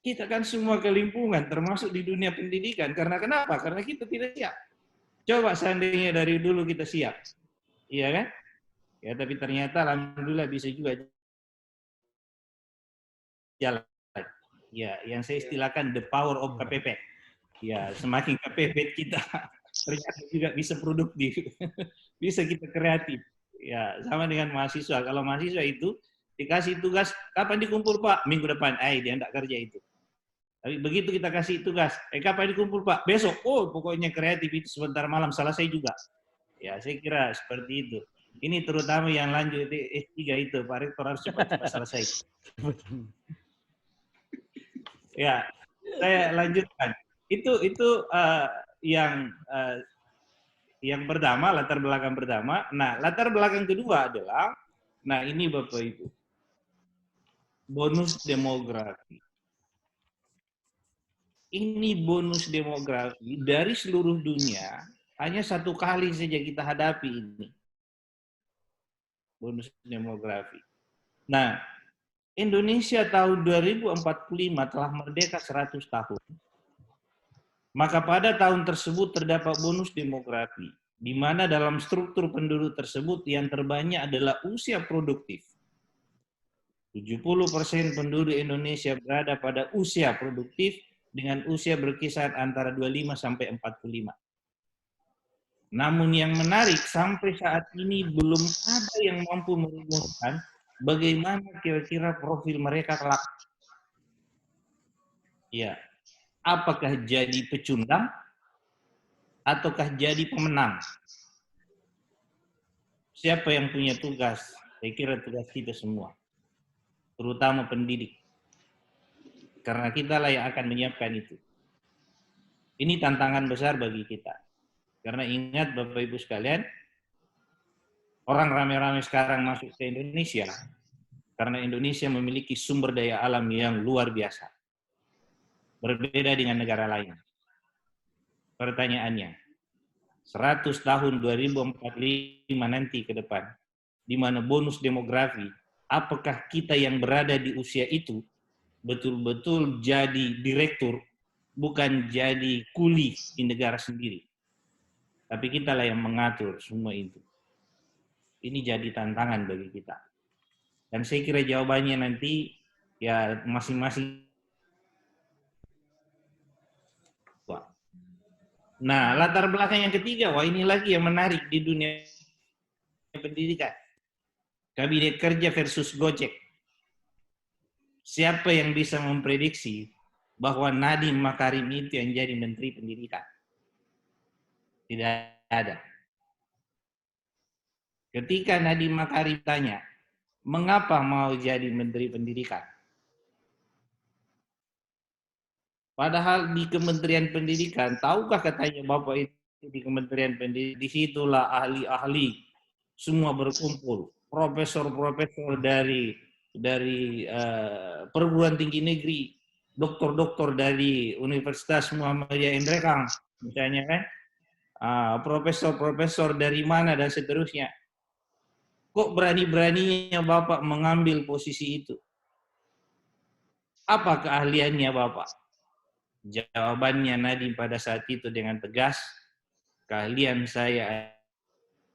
Kita kan semua kelimpungan, termasuk di dunia pendidikan. Karena kenapa? Karena kita tidak siap. Coba seandainya dari dulu kita siap. Iya kan? Ya, tapi ternyata alhamdulillah bisa juga jalan. Ya, yang saya istilahkan the power of KPP. Ya, semakin KPP kita ternyata juga bisa produktif, bisa kita kreatif. Ya, sama dengan mahasiswa. Kalau mahasiswa itu dikasih tugas, kapan dikumpul Pak? Minggu depan. Dia enggak kerja itu. Tapi begitu kita kasih tugas, kapan dikumpul Pak? Besok. Oh, pokoknya kreatif itu sebentar malam selesai juga. Ya, saya kira seperti itu. Ini terutama yang lanjut S3 itu, Pak Rektor harus cepat-cepat selesai. Ya, saya lanjutkan. Itu yang pertama, latar belakang pertama. Nah, latar belakang kedua adalah, nah ini Bapak Ibu, bonus demografi. Ini bonus demografi dari seluruh dunia, hanya 1 kali saja kita hadapi ini. Bonus demografi. Nah, Indonesia tahun 2045 telah merdeka 100 tahun. Maka pada tahun tersebut terdapat bonus demografi, di mana dalam struktur penduduk tersebut yang terbanyak adalah usia produktif. 70% penduduk Indonesia berada pada usia produktif dengan usia berkisar antara 25 sampai 45. Namun yang menarik, sampai saat ini belum ada yang mampu merumuskan bagaimana kira-kira profil mereka kelak. Ya. Apakah jadi pecundang ataukah jadi pemenang? Siapa yang punya tugas? Saya kira tugas kita semua, terutama pendidik. Karena kitalah yang akan menyiapkan itu. Ini tantangan besar bagi kita. Karena ingat Bapak Ibu sekalian, orang rame-rame sekarang masuk ke Indonesia, karena Indonesia memiliki sumber daya alam yang luar biasa. Berbeda dengan negara lain. Pertanyaannya, 100 tahun 2045 nanti ke depan, di mana bonus demografi, apakah kita yang berada di usia itu betul-betul jadi direktur, bukan jadi kuli di negara sendiri. Tapi kitalah yang mengatur semua itu. Ini jadi tantangan bagi kita. Dan saya kira jawabannya nanti ya masing-masing. Nah, latar belakang yang ketiga, wah ini lagi yang menarik di dunia pendidikan. Kabinet kerja versus Gojek. Siapa yang bisa memprediksi bahwa Nadiem Makarim itu yang jadi Menteri Pendidikan? Tidak ada. Ketika Nadiem Makarim tanya, mengapa mau jadi Menteri Pendidikan? Padahal di Kementerian Pendidikan, tahukah katanya Bapak itu di Kementerian Pendidikan, disitulah ahli-ahli semua berkumpul, profesor-profesor dari perguruan tinggi negeri, doktor-doktor dari Universitas Muhammadiyah Indrekang, misalnya kan, profesor-profesor dari mana dan seterusnya. Kok berani-beraninya Bapak mengambil posisi itu? Apa keahliannya Bapak? Jawabannya Nadiem pada saat itu dengan tegas, keahlian saya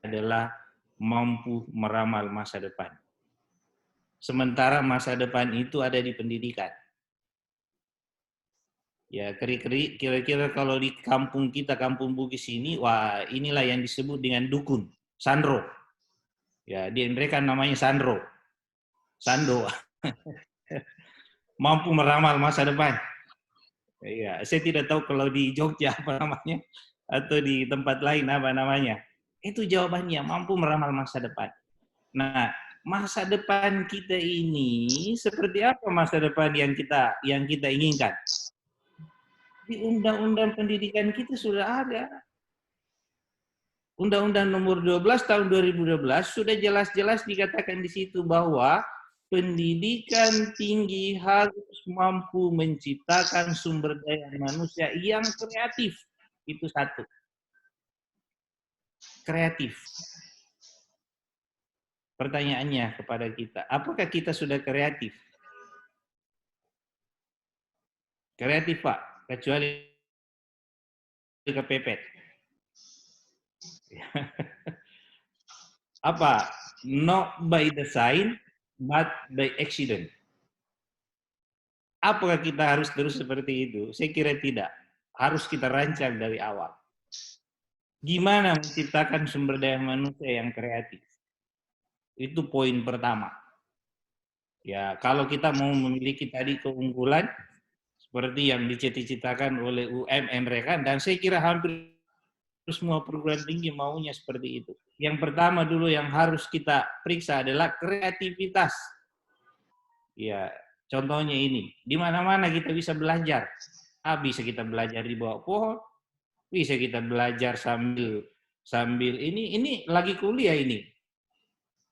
adalah mampu meramal masa depan. Sementara masa depan itu ada di pendidikan. Ya, kira-kira kalau di kampung kita, Kampung Bugis ini, wah inilah yang disebut dengan dukun, Sandro. Ya, mereka namanya Sandro. Sando. Mampu meramal masa depan. Ya, saya tidak tahu kalau di Jogja apa namanya, atau di tempat lain apa namanya. Itu jawabannya, mampu meramal masa depan. Nah, masa depan kita ini seperti apa masa depan yang kita inginkan? Di Undang-Undang Pendidikan kita sudah ada. Undang-Undang Nomor 12 Tahun 2012 sudah jelas-jelas dikatakan di situ bahwa pendidikan tinggi harus mampu menciptakan sumber daya manusia yang kreatif. Itu satu. Kreatif. Pertanyaannya kepada kita, apakah kita sudah kreatif? Kreatif, Pak, kecuali kepepet. Apa? Not by design, but by accident. Apakah kita harus terus seperti itu? Saya kira tidak. Harus kita rancang dari awal. Gimana menciptakan sumber daya manusia yang kreatif? Itu poin pertama. Ya, kalau kita mau memiliki tadi keunggulan seperti yang dicita-citakan oleh UMM mereka, dan saya kira hampir semua perguruan tinggi maunya seperti itu. Yang pertama dulu yang harus kita periksa adalah kreativitas. Ya, contohnya ini, di mana-mana kita bisa belajar. Bisa kita belajar di bawah pohon, bisa kita belajar sambil ini lagi kuliah ini.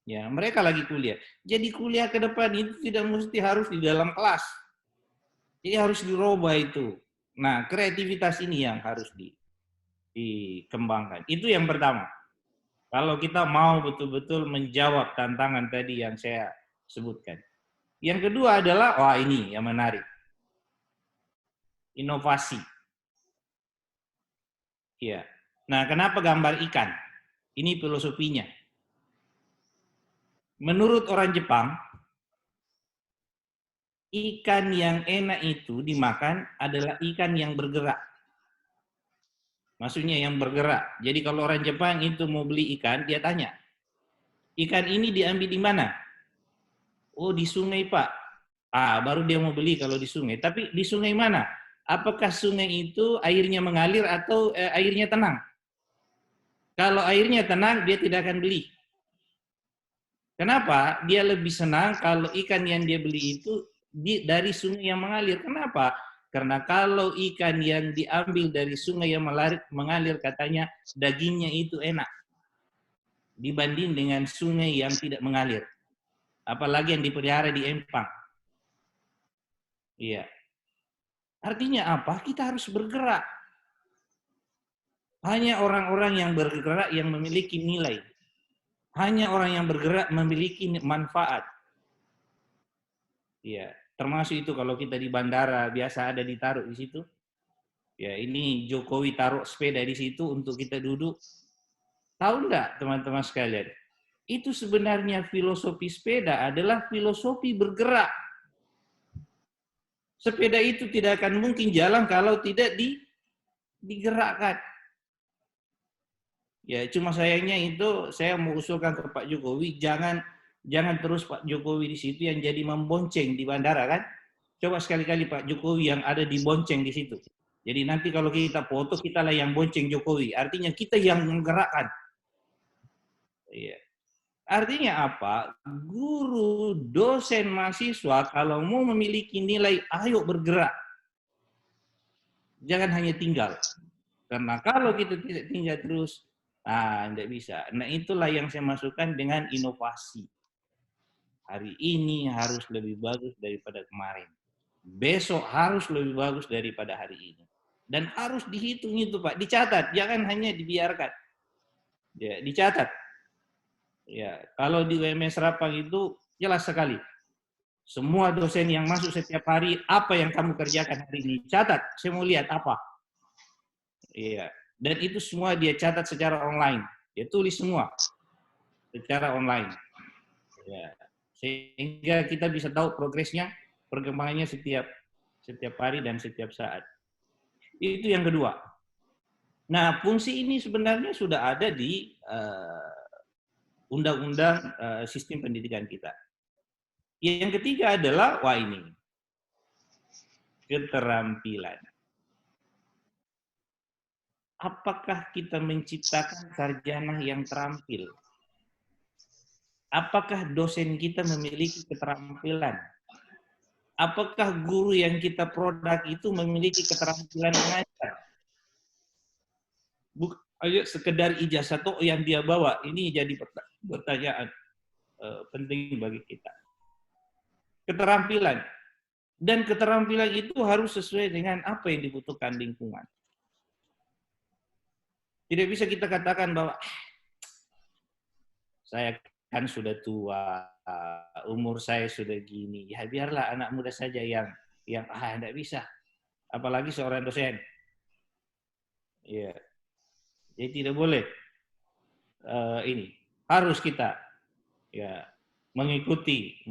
Ya, mereka lagi kuliah. Jadi kuliah ke depan itu tidak mesti harus di dalam kelas. Jadi harus dirubah itu. Nah, kreativitas ini yang harus dikembangkan. Itu yang pertama. Kalau kita mau betul-betul menjawab tantangan tadi yang saya sebutkan. Yang kedua adalah, ini yang menarik. Inovasi. Ya. Nah, kenapa gambar ikan? Ini filosofinya. Menurut orang Jepang, ikan yang enak itu dimakan adalah ikan yang bergerak. Maksudnya yang bergerak. Jadi kalau orang Jepang itu mau beli ikan, dia tanya, ikan ini diambil di mana? Oh, di sungai, Pak. Baru dia mau beli kalau di sungai. Tapi di sungai mana? Apakah sungai itu airnya mengalir atau airnya tenang? Kalau airnya tenang, dia tidak akan beli. Kenapa? Dia lebih senang kalau ikan yang dia beli itu dari sungai yang mengalir. Kenapa? Karena kalau ikan yang diambil dari sungai yang mengalir, katanya dagingnya itu enak. Dibanding dengan sungai yang tidak mengalir. Apalagi yang dipelihara di empang. Iya. Artinya apa? Kita harus bergerak. Hanya orang-orang yang bergerak yang memiliki nilai. Hanya orang yang bergerak memiliki manfaat. Ya, termasuk itu kalau kita di bandara biasa ada ditaruh di situ. Ya, ini Jokowi taruh sepeda di situ untuk kita duduk. Tahu enggak teman-teman sekalian? Itu sebenarnya filosofi sepeda adalah filosofi bergerak. Sepeda itu tidak akan mungkin jalan kalau tidak digerakkan. Ya, cuma sayangnya itu saya mau usulkan ke Pak Jokowi, jangan terus Pak Jokowi di situ yang jadi membonceng di bandara kan. Coba sekali-kali Pak Jokowi yang ada di bonceng di situ. Jadi nanti kalau kita foto, kitalah yang bonceng Jokowi. Artinya kita yang menggerakkan. Iya. Artinya apa? Guru, dosen, mahasiswa kalau mau memiliki nilai, ayo bergerak. Jangan hanya tinggal. Karena kalau kita tidak tinggal terus, tidak bisa. Nah, itulah yang saya masukkan dengan inovasi. Hari ini harus lebih bagus daripada kemarin. Besok harus lebih bagus daripada hari ini. Dan harus dihitung itu, Pak. Dicatat, jangan hanya dibiarkan. Ya, dicatat. Ya, kalau di UMS Rapang itu jelas sekali. Semua dosen yang masuk setiap hari, apa yang kamu kerjakan hari ini? Catat, saya mau lihat apa. Iya. Dan itu semua dia catat secara online. Dia tulis semua secara online. Ya. Sehingga kita bisa tahu progresnya, perkembangannya setiap hari dan setiap saat. Itu yang kedua. Nah, fungsi ini sebenarnya sudah ada di undang-undang sistem pendidikan kita. Yang ketiga adalah, wah ini, keterampilan. Apakah kita menciptakan sarjana yang terampil? Apakah dosen kita memiliki keterampilan? Apakah guru yang kita produk itu memiliki keterampilan mengajar? Ayo sekedar ijazah toh yang dia bawa, ini jadi pertanyaan penting bagi kita. Keterampilan. Dan keterampilan itu harus sesuai dengan apa yang dibutuhkan lingkungan. Tidak bisa kita katakan bahwa saya kan sudah tua, umur saya sudah gini, ya biarlah anak muda saja yang tidak bisa. Apalagi seorang dosen. Ya. Jadi tidak boleh ini. Harus kita ya mengikuti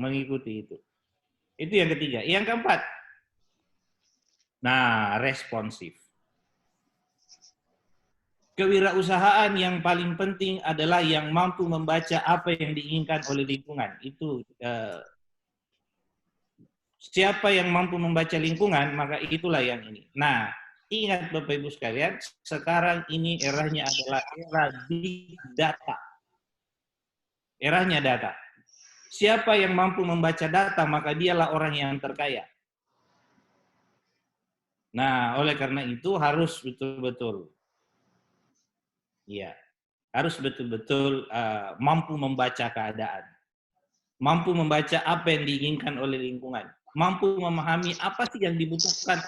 itu. Itu yang ketiga. Yang keempat. Nah, responsif. Kewirausahaan yang paling penting adalah yang mampu membaca apa yang diinginkan oleh lingkungan. Itu siapa yang mampu membaca lingkungan, maka itulah yang ini. Nah, ingat Bapak Ibu sekalian, sekarang ini eranya adalah era big data. Eranya data. Siapa yang mampu membaca data, maka dialah orang yang terkaya. Nah, oleh karena itu harus betul-betul harus betul-betul mampu membaca keadaan. Mampu membaca apa yang diinginkan oleh lingkungan. Mampu memahami apa sih yang dibutuhkan.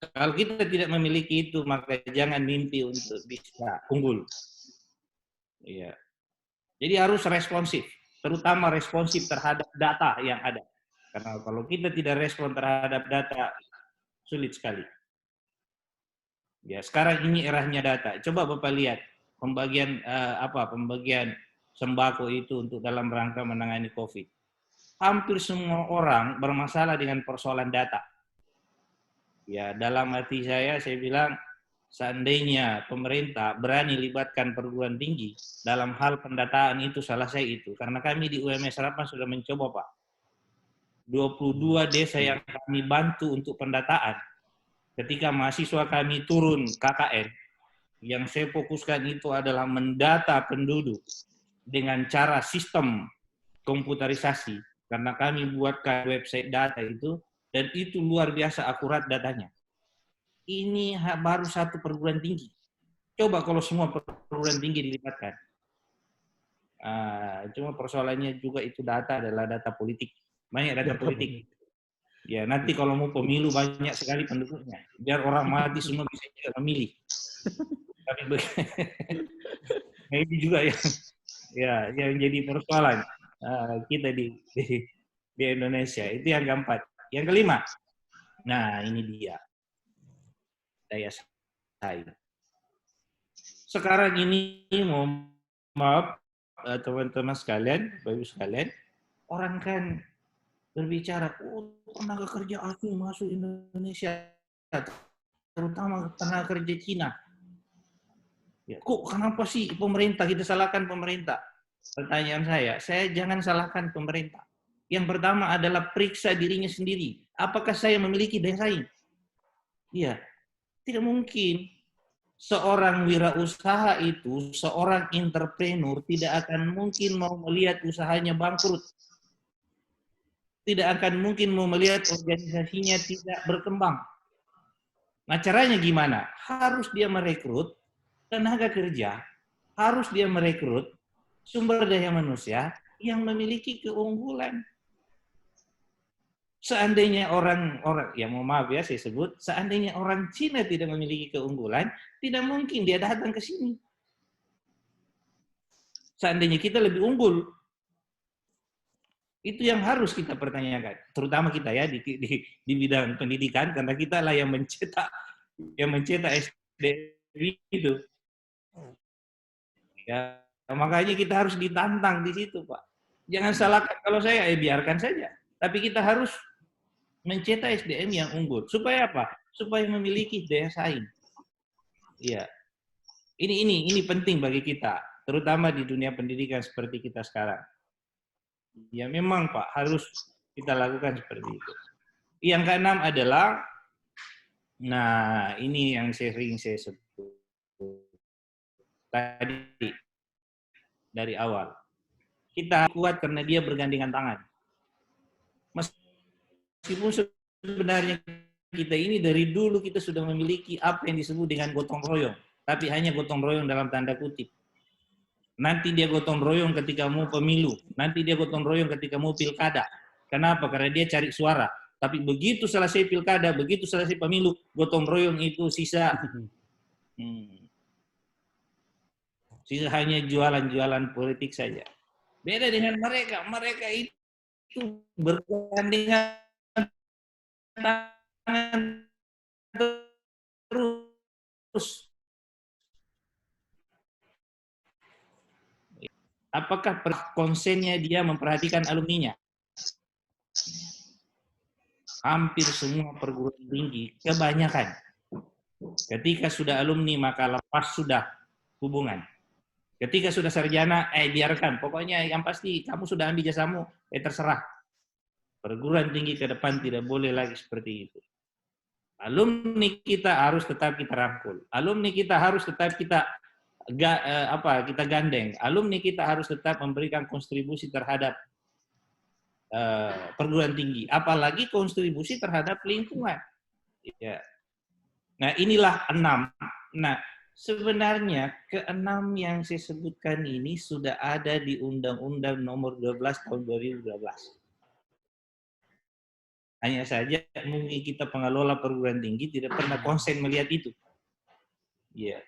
Kalau kita tidak memiliki itu, maka jangan mimpi untuk bisa unggul. Iya. Jadi harus responsif, terutama responsif terhadap data yang ada. Karena kalau kita tidak respon terhadap data, sulit sekali. Ya, sekarang ini eranya data. Coba Bapak lihat pembagian pembagian sembako itu untuk dalam rangka menangani COVID. Hampir semua orang bermasalah dengan persoalan data. Ya, dalam hati saya bilang seandainya pemerintah berani libatkan perguruan tinggi dalam hal pendataan itu selesai itu. Karena kami di UMS Harapan sudah mencoba, Pak. 22 desa yang kami bantu untuk pendataan. Ketika mahasiswa kami turun KKN, yang saya fokuskan itu adalah mendata penduduk dengan cara sistem komputerisasi. Karena kami buatkan website data itu, dan itu luar biasa akurat datanya. Ini baru satu perguruan tinggi. Coba kalau semua perguruan tinggi dilibatkan. Cuma persoalannya juga itu data adalah data politik. Banyak data politik. Ya, nanti kalau mau pemilu banyak sekali penduduknya. Biar orang mati semua bisa juga memilih. Tapi ini juga yang jadi persoalan kita di Indonesia. Itu yang keempat. Yang kelima. Nah, ini dia. Daya saing. Sekarang ini, mohon maaf teman-teman sekalian, Bapak Ibu sekalian, orang kan berbicara, tenaga kerja asing masuk Indonesia, terutama tenaga kerja Cina. Ya, kok kenapa sih pemerintah, kita salahkan pemerintah? Pertanyaan saya jangan salahkan pemerintah. Yang pertama adalah periksa dirinya sendiri. Apakah saya memiliki daya saing? Iya, tidak mungkin. Seorang wirausaha itu, seorang entrepreneur tidak akan mungkin mau melihat usahanya bangkrut. Tidak akan mungkin mau melihat organisasinya tidak berkembang. Nah, caranya gimana? Harus dia merekrut tenaga kerja, harus dia merekrut sumber daya manusia yang memiliki keunggulan. Seandainya orang ya mohon maaf ya saya sebut, seandainya orang Cina tidak memiliki keunggulan, tidak mungkin dia datang ke sini. Seandainya kita lebih unggul, itu yang harus kita pertanyakan, terutama kita ya di bidang pendidikan, karena kita lah yang mencetak SDM itu. Ya, makanya kita harus ditantang di situ, Pak. Jangan salahkan kalau saya, biarkan saja. Tapi kita harus mencetak SDM yang unggul. Supaya apa? Supaya memiliki daya saing. Iya. Ini penting bagi kita, terutama di dunia pendidikan seperti kita sekarang. Ya memang Pak, harus kita lakukan seperti itu. Yang keenam adalah, nah ini yang sering saya sebut tadi dari awal. Kita kuat karena dia bergandengan tangan. Meskipun sebenarnya kita ini dari dulu kita sudah memiliki apa yang disebut dengan gotong royong. Tapi hanya gotong royong dalam tanda kutip. Nanti dia gotong royong ketika mau pemilu. Nanti dia gotong royong ketika mau pilkada. Kenapa? Karena dia cari suara. Tapi begitu selesai pilkada, begitu selesai pemilu, gotong royong itu sisa. Sisa hanya jualan-jualan politik saja. Beda dengan mereka. Mereka itu bergandengan tangan terus. Apakah konsennya dia memperhatikan alumninya? Hampir semua perguruan tinggi, kebanyakan. Ketika sudah alumni, maka lepas sudah hubungan. Ketika sudah sarjana, biarkan. Pokoknya yang pasti, kamu sudah ambil jasamu, terserah. Perguruan tinggi ke depan tidak boleh lagi seperti itu. Alumni kita harus tetap kita rangkul. Alumni kita harus tetap kita gandeng. Alumni kita harus tetap memberikan kontribusi terhadap perguruan tinggi, apalagi kontribusi terhadap lingkungan. Ya. Nah inilah 6. Nah sebenarnya ke-6 yang saya sebutkan ini sudah ada di Undang-Undang Nomor 12 Tahun 2012. Hanya saja mungkin kita pengelola perguruan tinggi tidak pernah konsen melihat itu. Ya.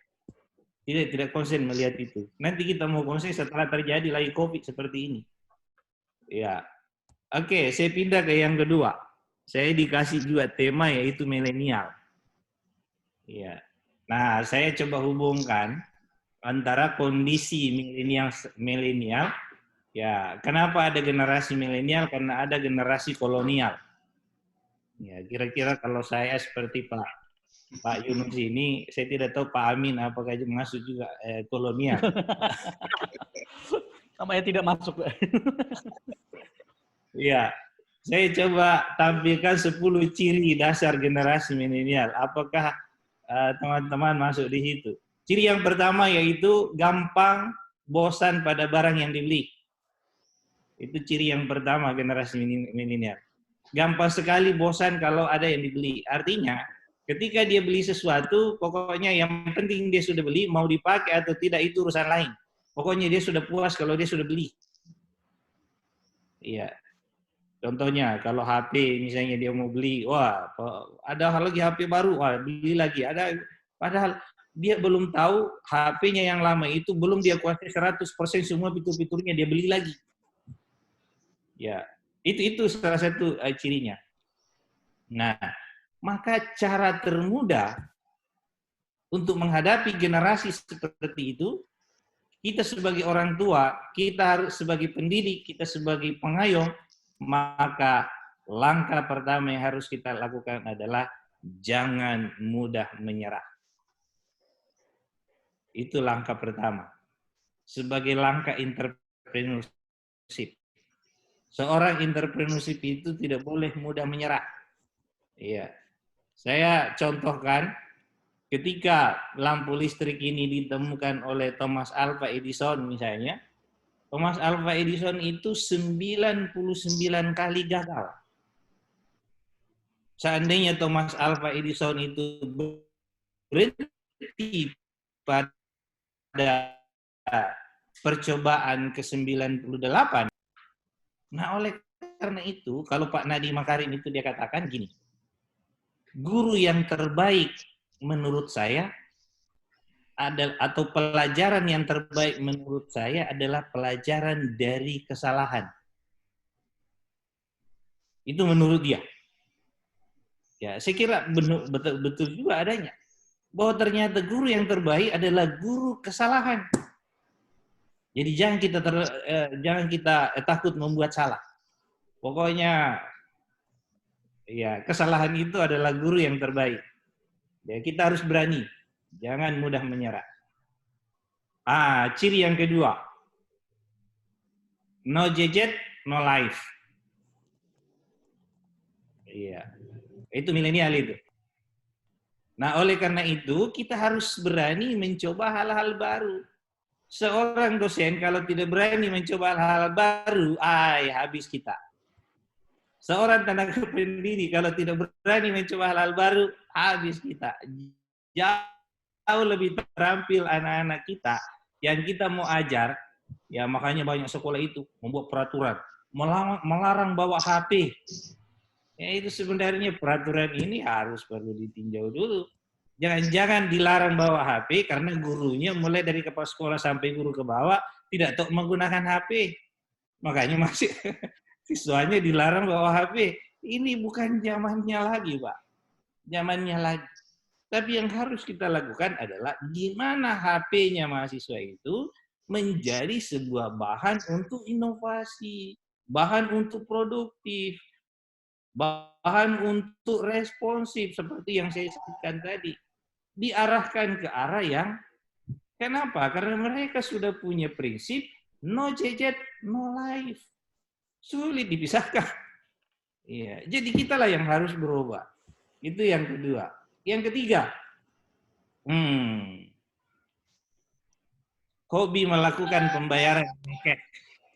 Tidak konsen melihat itu. Nanti kita mau konsen setelah terjadi lagi COVID seperti ini. Ya. Oke, saya pindah ke yang kedua. Saya dikasih juga tema yaitu milenial. Ya. Nah, saya coba hubungkan antara kondisi milenial. Ya, kenapa ada generasi milenial? Karena ada generasi kolonial. Ya, kira-kira kalau saya seperti Pak Yunus ini, saya tidak tahu Pak Amin apakah masuk juga kolonial.
Namanya tidak masuk.
Iya, saya coba tampilkan 10 ciri dasar generasi milenial. Apakah teman-teman masuk di situ? Ciri yang pertama yaitu gampang bosan pada barang yang dibeli. Itu ciri yang pertama generasi milenial. Gampang sekali bosan kalau ada yang dibeli. Artinya, ketika dia beli sesuatu, pokoknya yang penting dia sudah beli, mau dipakai atau tidak itu urusan lain. Pokoknya dia sudah puas kalau dia sudah beli. Iya. Contohnya, kalau HP misalnya dia mau beli, wah, ada lagi HP baru, wah, beli lagi. Padahal dia belum tahu HP-nya yang lama itu belum dia kuasai 100% semua fitur-fiturnya, dia beli lagi. Ya, itu salah satu cirinya. Nah, maka cara termudah untuk menghadapi generasi seperti itu, kita sebagai orang tua, kita harus sebagai pendidik, kita sebagai pengayom, maka langkah pertama yang harus kita lakukan adalah jangan mudah menyerah. Itu langkah pertama. Sebagai langkah entrepreneurship. Seorang entrepreneurship itu tidak boleh mudah menyerah. Iya. Saya contohkan ketika lampu listrik ini ditemukan oleh Thomas Alva Edison misalnya, Thomas Alva Edison itu 99 kali gagal. Seandainya Thomas Alva Edison itu berhenti pada percobaan ke-98, nah oleh karena itu, kalau Pak Nadiem Makarim itu dia katakan gini, guru yang terbaik menurut saya atau pelajaran yang terbaik menurut saya adalah pelajaran dari kesalahan. Itu menurut dia. Ya, saya kira betul juga adanya. bahwa ternyata guru yang terbaik adalah guru kesalahan. Jadi jangan kita takut membuat salah. Pokoknya ya kesalahan itu adalah guru yang terbaik. Ya, kita harus berani, jangan mudah menyerah. Ciri yang kedua, no gadget, no life. Iya, itu milenial itu. Nah, oleh karena itu kita harus berani mencoba hal-hal baru. Seorang dosen kalau tidak berani mencoba hal-hal baru, habis kita. Seorang tenaga pendidik kalau tidak berani mencoba hal-hal baru, habis kita. Jauh lebih terampil anak-anak kita yang kita mau ajar, ya makanya banyak sekolah itu membuat peraturan, melarang bawa HP. Ya itu sebenarnya peraturan ini harus perlu ditinjau dulu. Jangan-jangan dilarang bawa HP karena gurunya mulai dari kepala sekolah sampai guru ke bawah tidak tahu menggunakan HP. Makanya masih siswanya dilarang bawa HP. Ini bukan zamannya lagi, Pak. Zamannya lagi. Tapi yang harus kita lakukan adalah gimana HP-nya mahasiswa itu menjadi sebuah bahan untuk inovasi, bahan untuk produktif, bahan untuk responsif seperti yang saya sebutkan tadi. Diarahkan ke arah yang kenapa? Karena mereka sudah punya prinsip no gadget, no life. Sulit dipisahkan. Iya, jadi kitalah yang harus berubah. Itu yang kedua. Yang ketiga, hobi melakukan pembayaran cash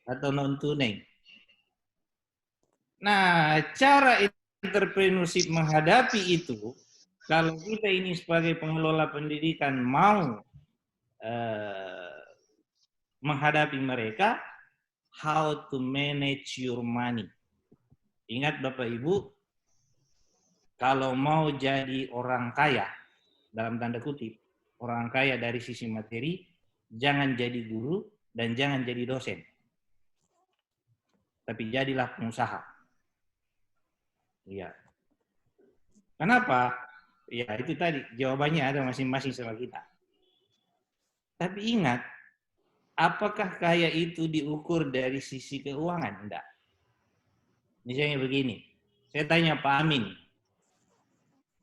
atau non tunai. Nah, cara entrepreneurship menghadapi itu, kalau kita ini sebagai pengelola pendidikan mau menghadapi mereka, how to manage your money. Ingat Bapak Ibu, kalau mau jadi orang kaya, dalam tanda kutip, orang kaya dari sisi materi, jangan jadi guru dan jangan jadi dosen. Tapi jadilah pengusaha. Iya. Kenapa? Ya itu tadi, jawabannya ada masing-masing sama kita. Tapi ingat, apakah kaya itu diukur dari sisi keuangan? Enggak. Misalnya begini, saya tanya Pak Amin.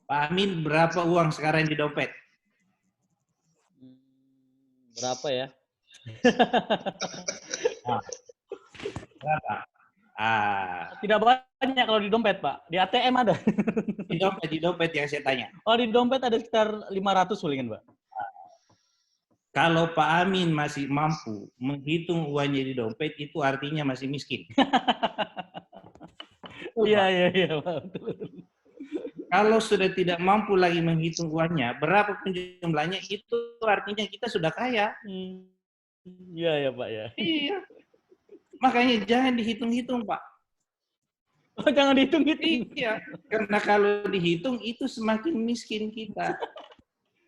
Pak Amin, berapa uang sekarang di dompet?
Berapa ya?
Berapa?
Tidak banyak kalau di dompet, Pak. Di ATM ada.
Di dompet yang saya tanya.
Oh, di dompet ada sekitar 500 palingan, Pak.
Kalau Pak Amin masih mampu menghitung uangnya di dompet, itu artinya masih miskin.
Iya, Pak.
Kalau sudah tidak mampu lagi menghitung uangnya, berapapun jumlahnya, itu artinya kita sudah kaya.
Iya, Pak, ya.
Iya. Makanya jangan dihitung-hitung, Pak.
Oh, jangan dihitung-hitung.
Iya, karena kalau dihitung itu semakin miskin kita.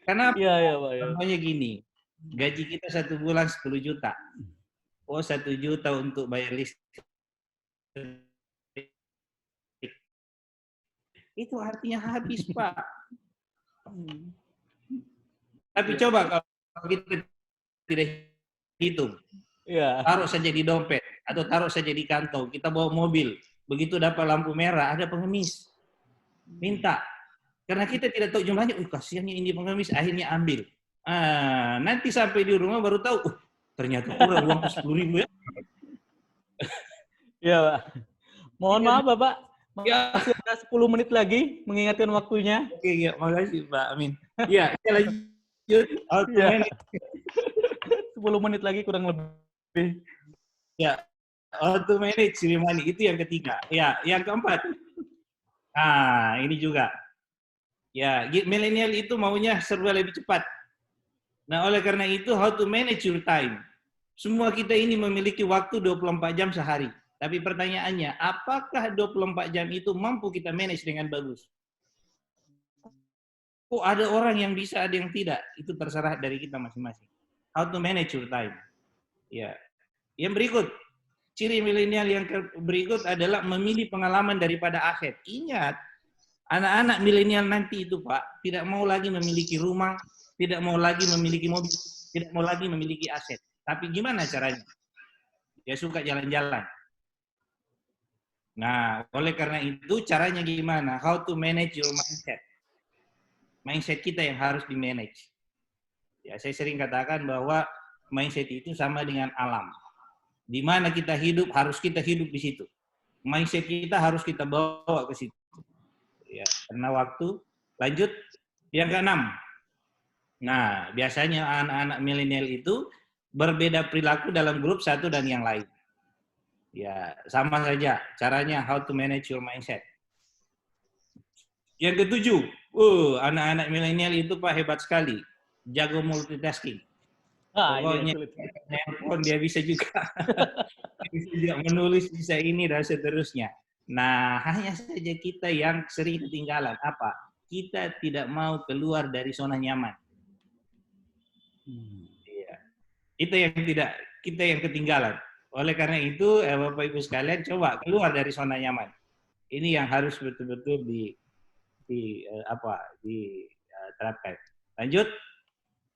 Kenapa?
Iya, Pak. Ya.
Contohnya gini, gaji kita 1 bulan 10 juta. Oh, 1 juta untuk bayar listrik. Itu artinya habis, Pak. Tapi coba kalau kita tidak hitung.
Iya.
Taruh saja di dompet atau taruh saja di kantong. Kita bawa mobil, begitu dapat lampu merah ada pengemis. Minta. Karena kita tidak tahu jumlahnya, kasihannya ini pengemis, akhirnya ambil. Nanti sampai di rumah baru tahu, ternyata kurang uang 10.000 ya.
Iya, Pak. Mohon maaf, Bapak. Masih ada 10 menit lagi mengingatkan waktunya.
Oke, ya, makasih Pak Amin. Iya, kita lanjut.
Ya. 10 menit lagi kurang lebih.
Ya, auto manage money itu yang ketiga. Ya, yang keempat. Ini juga. Ya, milenial itu maunya serba lebih cepat. Nah, oleh karena itu how to manage your time. Semua kita ini memiliki waktu 24 jam sehari. Tapi pertanyaannya, apakah 24 jam itu mampu kita manage dengan bagus? Oh, ada orang yang bisa, ada yang tidak. Itu terserah dari kita masing-masing. How to manage your time. Ya. Yang berikut, ciri milenial yang berikut adalah memilih pengalaman daripada akhir. Ingat, Anak-anak milenial nanti itu Pak, tidak mau lagi memiliki rumah, tidak mau lagi memiliki mobil, tidak mau lagi memiliki aset. Tapi gimana caranya? Dia suka jalan-jalan. Nah, oleh karena itu caranya gimana? How to manage your mindset. Mindset kita yang harus di-manage. Ya, saya sering katakan bahwa mindset itu sama dengan alam. Di mana kita hidup, harus kita hidup di situ. Mindset kita harus kita bawa ke situ. Ya, karena waktu. Lanjut, yang keenam. Nah, biasanya anak-anak milenial itu berbeda perilaku dalam grup satu dan yang lain. Ya, sama saja caranya how to manage your mindset. Yang ketujuh, anak-anak milenial itu Pak hebat sekali, jago multitasking. Pokoknya nelpon dia bisa juga, bisa juga menulis, bisa ini dan seterusnya. Nah, hanya saja kita yang sering ketinggalan apa? Kita tidak mau keluar dari zona nyaman. Iya. Itu yang tidak kita yang ketinggalan. Oleh karena itu, Bapak Ibu sekalian, coba keluar dari zona nyaman. Ini yang harus betul-betul diterapkan. Lanjut,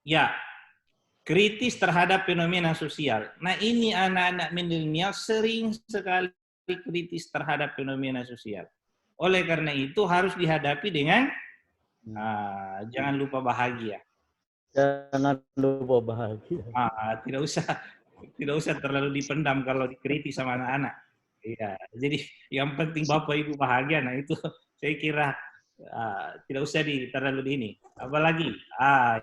ya, kritis terhadap fenomena sosial. Nah, ini anak-anak milenial sering sekali kritis terhadap fenomena sosial. Oleh karena itu harus dihadapi dengan jangan lupa bahagia.
Jangan lupa bahagia.
Tidak usah terlalu dipendam kalau dikritik sama anak-anak. Iya, jadi yang penting Bapak Ibu bahagia. Nah itu saya kira tidak usah terlalu di ini. Apalagi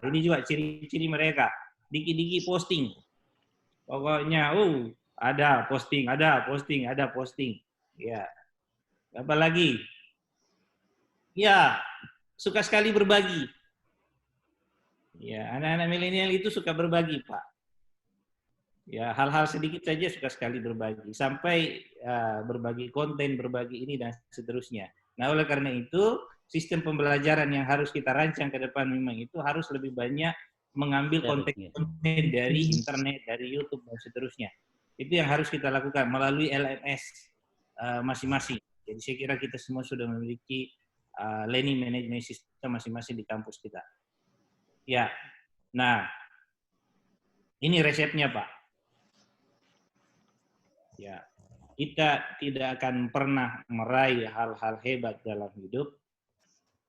ini juga ciri-ciri mereka. Dikit-dikit posting. Pokoknya ada posting, ada posting, ada posting. Ya. Apalagi ya suka sekali berbagi. Ya, anak-anak milenial itu suka berbagi, Pak. Ya, hal-hal sedikit saja suka sekali berbagi, sampai berbagi konten, berbagi ini dan seterusnya. Nah, oleh karena itu, sistem pembelajaran yang harus kita rancang ke depan memang itu harus lebih banyak mengambil konten-konten dari internet, dari YouTube dan seterusnya. Itu yang harus kita lakukan melalui LMS masing-masing. Jadi saya kira kita semua sudah memiliki learning management system masing-masing di kampus kita. Ya, nah ini resepnya Pak. Ya, kita tidak akan pernah meraih hal-hal hebat dalam hidup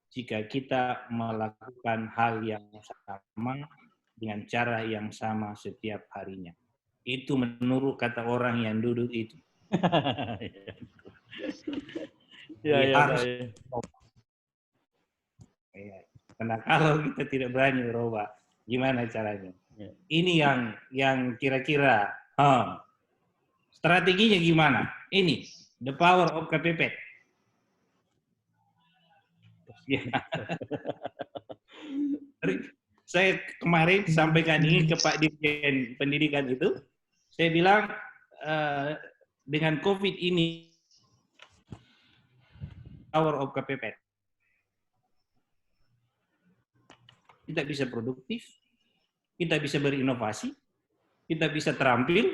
jika kita melakukan hal yang sama dengan cara yang sama setiap harinya. Itu menurut kata orang yang duduk itu. Harus. Karena kalau kita tidak berani berubah, gimana caranya? Ini yang kira-kira strateginya gimana? Ini the power of KPP. Saya kemarin sampaikan ini ke Pak Dirjen Pendidikan itu, saya bilang dengan COVID ini power of KPP. Kita bisa produktif, kita bisa berinovasi, kita bisa terampil,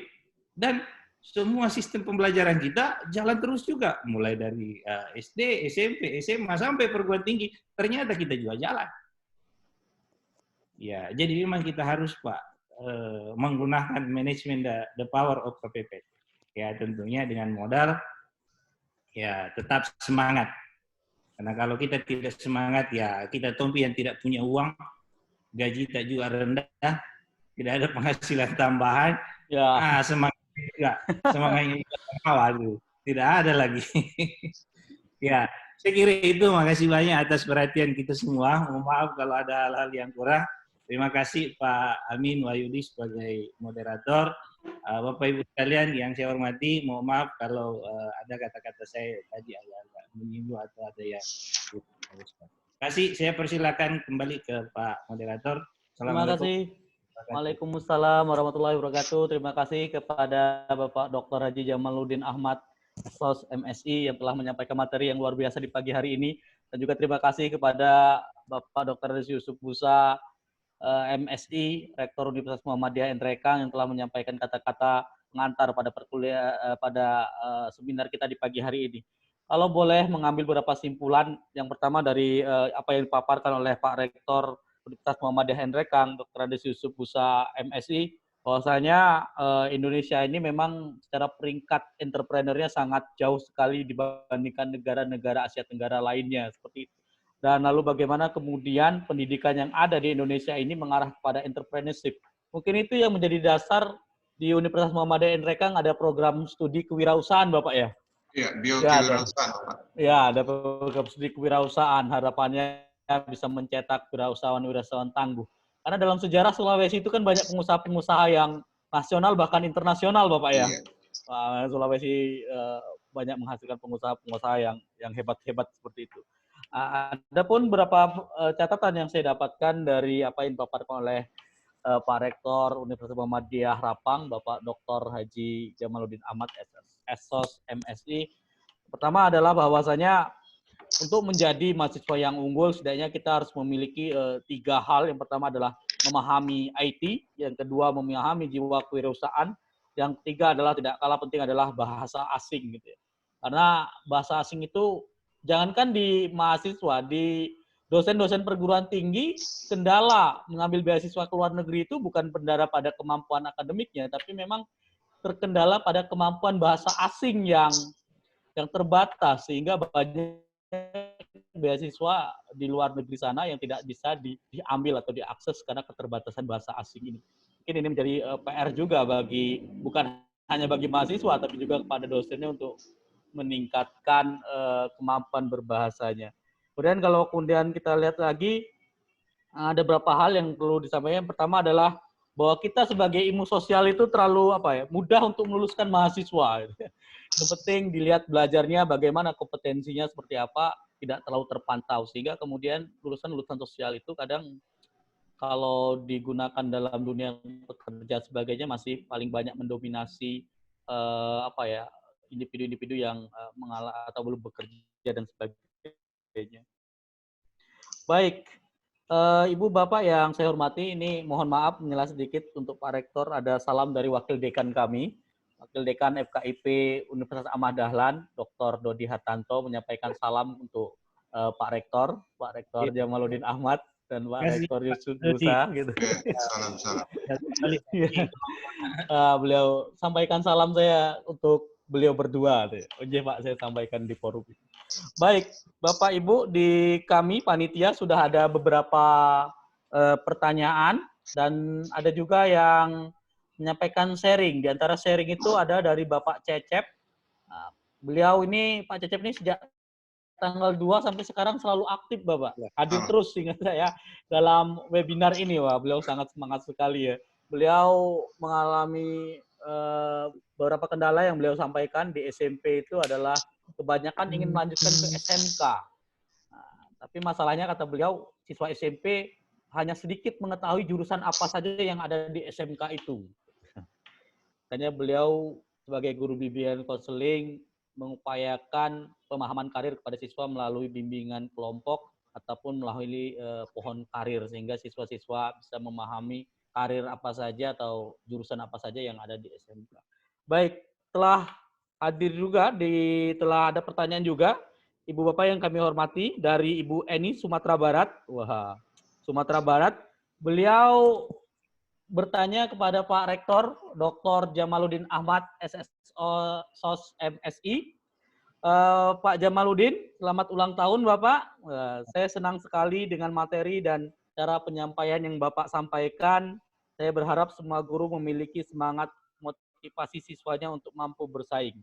dan semua sistem pembelajaran kita jalan terus juga. Mulai dari SD, SMP, SMA, sampai perguruan tinggi, ternyata kita juga jalan. Ya, jadi memang kita harus Pak menggunakan manajemen the power of KPP. Ya, tentunya dengan modal ya tetap semangat. Karena kalau kita tidak semangat ya kita tompi yang tidak punya uang, gaji tak juga rendah, tidak ada penghasilan tambahan, ya semangatnya juga tidak ada lagi. Ya, saya kira itu. Makasih banyak atas perhatian kita semua. Mohon maaf kalau ada hal-hal yang kurang. Terima kasih Pak Amin Wahyudi sebagai moderator. Bapak Ibu sekalian yang saya hormati, mohon maaf kalau ada kata-kata saya tadi agak menyinggung atau ada yang terima kasih. Saya persilakan kembali ke Pak Moderator.
Terima kasih. Waalaikumsalam warahmatullahi wabarakatuh. Terima kasih kepada Bapak Dr. Haji Jamaluddin Ahmad, SOS MSI yang telah menyampaikan materi yang luar biasa di pagi hari ini. Dan juga terima kasih kepada Bapak Dr. Yusuf Busa, MSI, Rektor Universitas Muhammadiyah Nrekang yang telah menyampaikan kata-kata pengantar pada seminar kita di pagi hari ini. kalau boleh mengambil beberapa simpulan, yang pertama dari apa yang dipaparkan oleh Pak Rektor Universitas Muhammadiyah Nrekang, Dr. Andes Yusuf Busa, MSI, bahwasanya Indonesia ini memang secara peringkat entrepreneurnya sangat jauh sekali dibandingkan negara-negara Asia Tenggara lainnya, seperti itu. Dan lalu bagaimana kemudian pendidikan yang ada di Indonesia ini mengarah kepada entrepreneurship. Mungkin itu yang menjadi dasar di Universitas Muhammadiyah Nrekang ada program studi kewirausahaan, Bapak ya?
Iya,
Ya, ada.
biokewirausahaan, Pak.
Ya, ada program studi kewirausahaan. Harapannya bisa mencetak wirausahaan-wirausahaan tangguh. Karena dalam sejarah Sulawesi itu kan banyak pengusaha-pengusaha yang nasional bahkan internasional, Bapak ya.
Iya.
Sulawesi banyak menghasilkan pengusaha-pengusaha yang hebat-hebat seperti itu. Adapun beberapa catatan yang saya dapatkan dari apa yang dipaparkan oleh Pak Rektor Universitas Muhammadiyah Rapang, Bapak Dr. Haji Jamaluddin Ahmad, SOS MSI. Pertama adalah bahwasanya untuk menjadi mahasiswa yang unggul, setidaknya kita harus memiliki 3 hal. Yang pertama adalah memahami IT, yang kedua memahami jiwa kewirausahaan, yang ketiga adalah tidak kalah penting adalah bahasa asing gitu ya. Karena bahasa asing itu jangankan di mahasiswa, di dosen-dosen perguruan tinggi, kendala mengambil beasiswa ke luar negeri itu bukan berdasar pada kemampuan akademiknya, tapi memang terkendala pada kemampuan bahasa asing yang terbatas, sehingga banyak beasiswa di luar negeri sana yang tidak bisa diambil atau diakses karena keterbatasan bahasa asing ini. Mungkin ini menjadi PR juga bagi, bukan hanya bagi mahasiswa, tapi juga kepada dosennya untuk meningkatkan kemampuan berbahasanya. Kemudian kalau kemudian kita lihat lagi, ada beberapa hal yang perlu disampaikan. Pertama adalah bahwa kita sebagai ilmu sosial itu terlalu mudah untuk meluluskan mahasiswa. Yang penting dilihat belajarnya bagaimana, kompetensinya seperti apa, tidak terlalu terpantau, sehingga kemudian lulusan-lulusan sosial itu kadang kalau digunakan dalam dunia pekerja sebagainya masih paling banyak mendominasi individu-individu yang mengalah atau belum bekerja dan sebagainya. Baik, Ibu Bapak yang saya hormati, ini mohon maaf menjelas sedikit untuk Pak Rektor, ada salam dari Wakil Dekan kami, Wakil Dekan FKIP Universitas Ahmad Dahlan, Dr. Dodi Hartanto, menyampaikan salam untuk Pak Rektor Jamaluddin Ahmad, dan Pak Rektor Yusuf Busa. Gitu.
Salam.
Beliau sampaikan salam saya untuk beliau berdua. Oke Pak, saya sampaikan di forum. Baik, Bapak Ibu, di kami panitia sudah ada beberapa pertanyaan dan ada juga yang menyampaikan sharing. Di antara sharing itu ada dari Bapak Cecep. Nah, beliau ini, Pak Cecep ini sejak tanggal 2 sampai sekarang selalu aktif, Bapak. Hadir terus ingat saya dalam webinar ini, Wah. Beliau sangat semangat sekali ya. Beliau mengalami beberapa kendala yang beliau sampaikan di SMP itu adalah kebanyakan ingin melanjutkan ke SMK. Nah, tapi masalahnya kata beliau, siswa SMP hanya sedikit mengetahui jurusan apa saja yang ada di SMK itu. Makanya beliau sebagai guru bimbingan konseling mengupayakan pemahaman karir kepada siswa melalui bimbingan kelompok ataupun melalui pohon karir, sehingga siswa-siswa bisa memahami karir apa saja atau jurusan apa saja yang ada di SMK. Baik, telah hadir juga, telah ada pertanyaan juga, Ibu Bapak yang kami hormati, dari Ibu Eni, Sumatera Barat. Wah, Sumatera Barat. Beliau bertanya kepada Pak Rektor, Dr. Jamaluddin Ahmad, SSO SOS MSI. Pak Jamaluddin, selamat ulang tahun Bapak. Saya senang sekali dengan materi dan cara penyampaian yang Bapak sampaikan. Saya berharap semua guru memiliki semangat motivasi siswanya untuk mampu bersaing.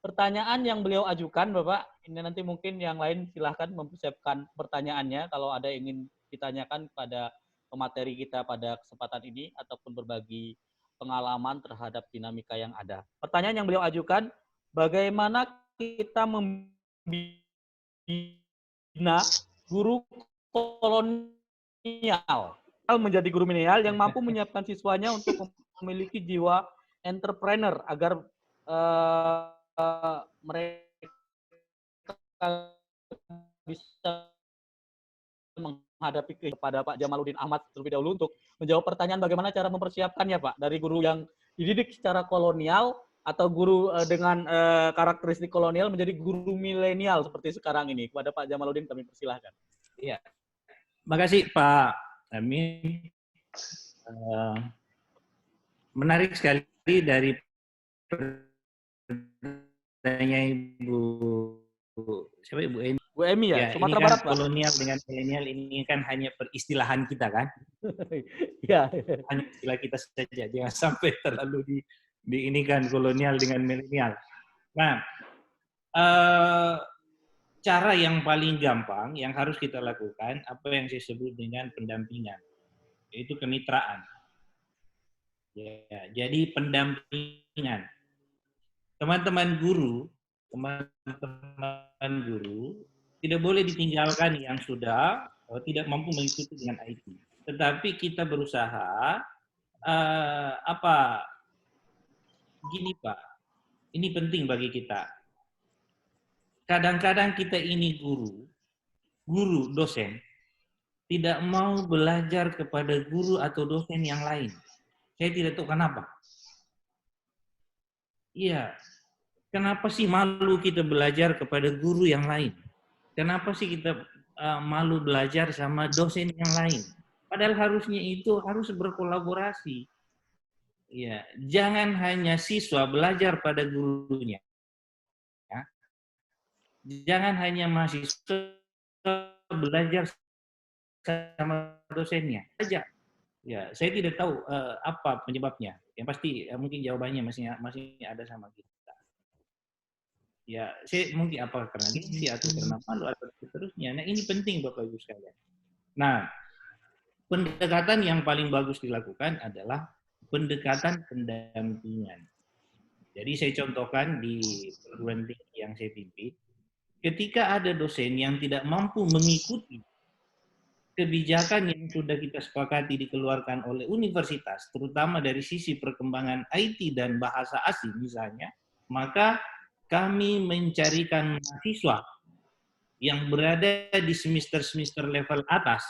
Pertanyaan yang beliau ajukan, Bapak, ini nanti mungkin yang lain silahkan mempersiapkan pertanyaannya kalau ada yang ingin ditanyakan pada pemateri kita pada kesempatan ini ataupun berbagi pengalaman terhadap dinamika yang ada. Pertanyaan yang beliau ajukan, bagaimana kita membina guru kolonial menjadi guru milenial yang mampu menyiapkan siswanya untuk memiliki jiwa entrepreneur agar mereka bisa menghadapi kepada Pak Jamaluddin Ahmad terlebih dahulu untuk menjawab pertanyaan bagaimana cara mempersiapkannya, Pak, dari guru yang dididik secara kolonial atau guru dengan karakteristik kolonial menjadi guru milenial seperti sekarang ini? Kepada Pak Jamaluddin kami persilahkan.
Iya, makasih Pak Amin. Menarik sekali dari pertanyaan siapa Ibu Eni?
Bu Emi ya,
Ya,
Sumatera
ini kan
Barat, Pak.
kolonial dengan milenial ini kan hanya peristilahan kita kan?
Ya.
Hanya istilah kita saja, jangan sampai terlalu diinikan kolonial dengan milenial. Nah, cara yang paling gampang yang harus kita lakukan, apa yang saya sebut dengan pendampingan, yaitu kemitraan. Ya, jadi pendampingan. Teman-teman guru tidak boleh ditinggalkan yang sudah tidak mampu mengikuti dengan IT. Tetapi kita berusaha gini Pak, ini penting bagi kita. Kadang-kadang kita ini guru, dosen, tidak mau belajar kepada guru atau dosen yang lain. Saya tidak tahu kenapa. Iya, kenapa sih malu kita belajar kepada guru yang lain? Kenapa sih kita malu belajar sama dosen yang lain? Padahal harusnya itu harus berkolaborasi. Ya, jangan hanya siswa belajar pada gurunya. Ya. Jangan hanya mahasiswa belajar sama dosennya saja. Ya, saya tidak tahu apa penyebabnya. Yang pasti mungkin jawabannya masih ada sama kita. Ya, saya mungkin apa karena gengsi atau karena malu atau seterusnya. Nah, ini penting Bapak Ibu sekalian. Nah, pendekatan yang paling bagus dilakukan adalah pendekatan pendampingan. Jadi saya contohkan di perguruan tinggi yang saya pimpin, ketika ada dosen yang tidak mampu mengikuti kebijakan yang sudah kita sepakati dikeluarkan oleh universitas, terutama dari sisi perkembangan IT dan bahasa asing misalnya, maka kami mencarikan mahasiswa yang berada di semester-semester level atas,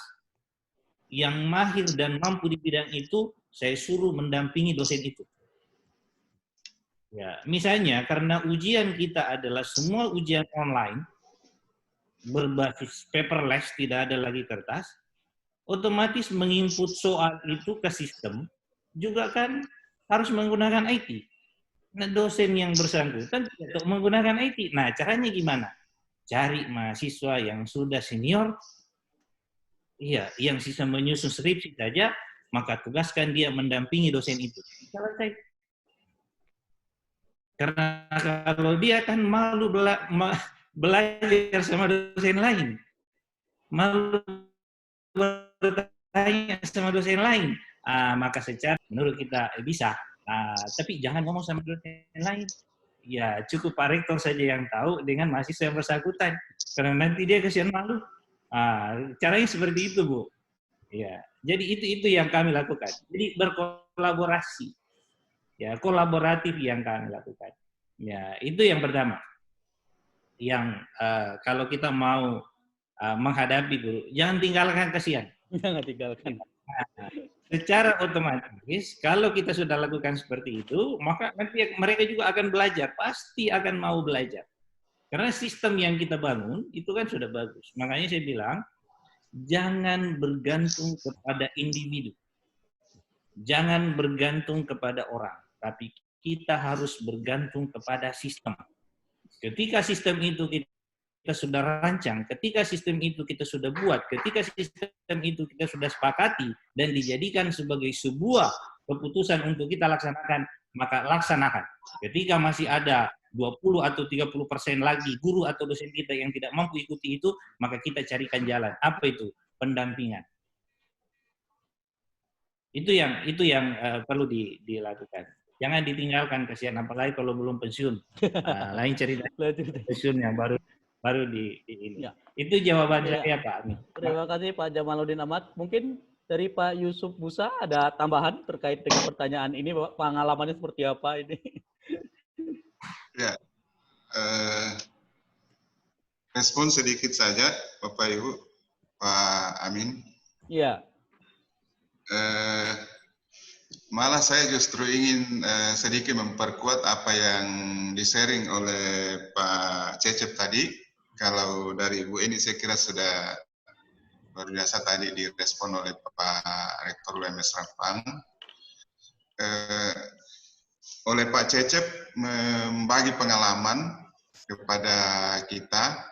yang mahir dan mampu di bidang itu, saya suruh mendampingi dosen itu. Ya, misalnya karena ujian kita adalah semua ujian online, berbasis paperless, tidak ada lagi kertas, otomatis menginput soal itu ke sistem, juga kan harus menggunakan IT. Nah, dosen yang bersangkutan tidak menggunakan IT. Nah, caranya gimana? Cari mahasiswa yang sudah senior, iya, yang bisa menyusun skripsi saja, maka tugaskan dia mendampingi dosen itu. Selesai. Karena kalau dia kan malu belajar sama dosen lain, malu bertanya sama dosen lain, maka secara menurut kita bisa. Tapi jangan ngomong sama dosen lain. Ya cukup Pak Rektor saja yang tahu dengan mahasiswa yang bersangkutan. Karena nanti dia kasihan malu. Caranya seperti itu, Bu. Ya, jadi itu yang kami lakukan. Jadi berkolaborasi. Ya, kolaboratif yang kami lakukan. Ya, itu yang pertama. Yang kalau kita mau menghadapi guru, jangan tinggalkan kasihan.
Jangan tinggalkan.
Nah, secara otomatis kalau kita sudah lakukan seperti itu, maka nanti mereka juga akan belajar, pasti akan mau belajar. Karena sistem yang kita bangun itu kan sudah bagus. Makanya saya bilang jangan bergantung kepada individu. Jangan bergantung kepada orang, tapi kita harus bergantung kepada sistem. Ketika sistem itu kita sudah rancang, ketika sistem itu kita sudah buat, ketika sistem itu kita sudah sepakati dan dijadikan sebagai sebuah keputusan untuk kita laksanakan, maka laksanakan. Ketika masih ada 20 atau 30% lagi guru atau dosen kita yang tidak mampu ikuti itu, maka kita carikan jalan. Apa itu? Pendampingan. Itu yang perlu dilakukan. Jangan ditinggalkan, kasihan apalagi kalau belum pensiun. Lain cerita pensiun yang baru di ini. Ya. Itu jawaban saya, Pak Amin.
Terima kasih Pak Jamaluddin Ahmad. Mungkin dari Pak Yusuf Musa ada tambahan terkait dengan pertanyaan ini, pengalamannya seperti apa ini?
Ya, respon sedikit saja, Bapak Ibu, Pak Amin.
Iya.
Malah saya justru ingin sedikit memperkuat apa yang di-sharing oleh Pak Cecep tadi. Kalau dari Ibu Eni saya kira sudah luar biasa tadi direspon oleh Pak Rektor UMS Rapang. Oleh Pak Cecep membagi pengalaman kepada kita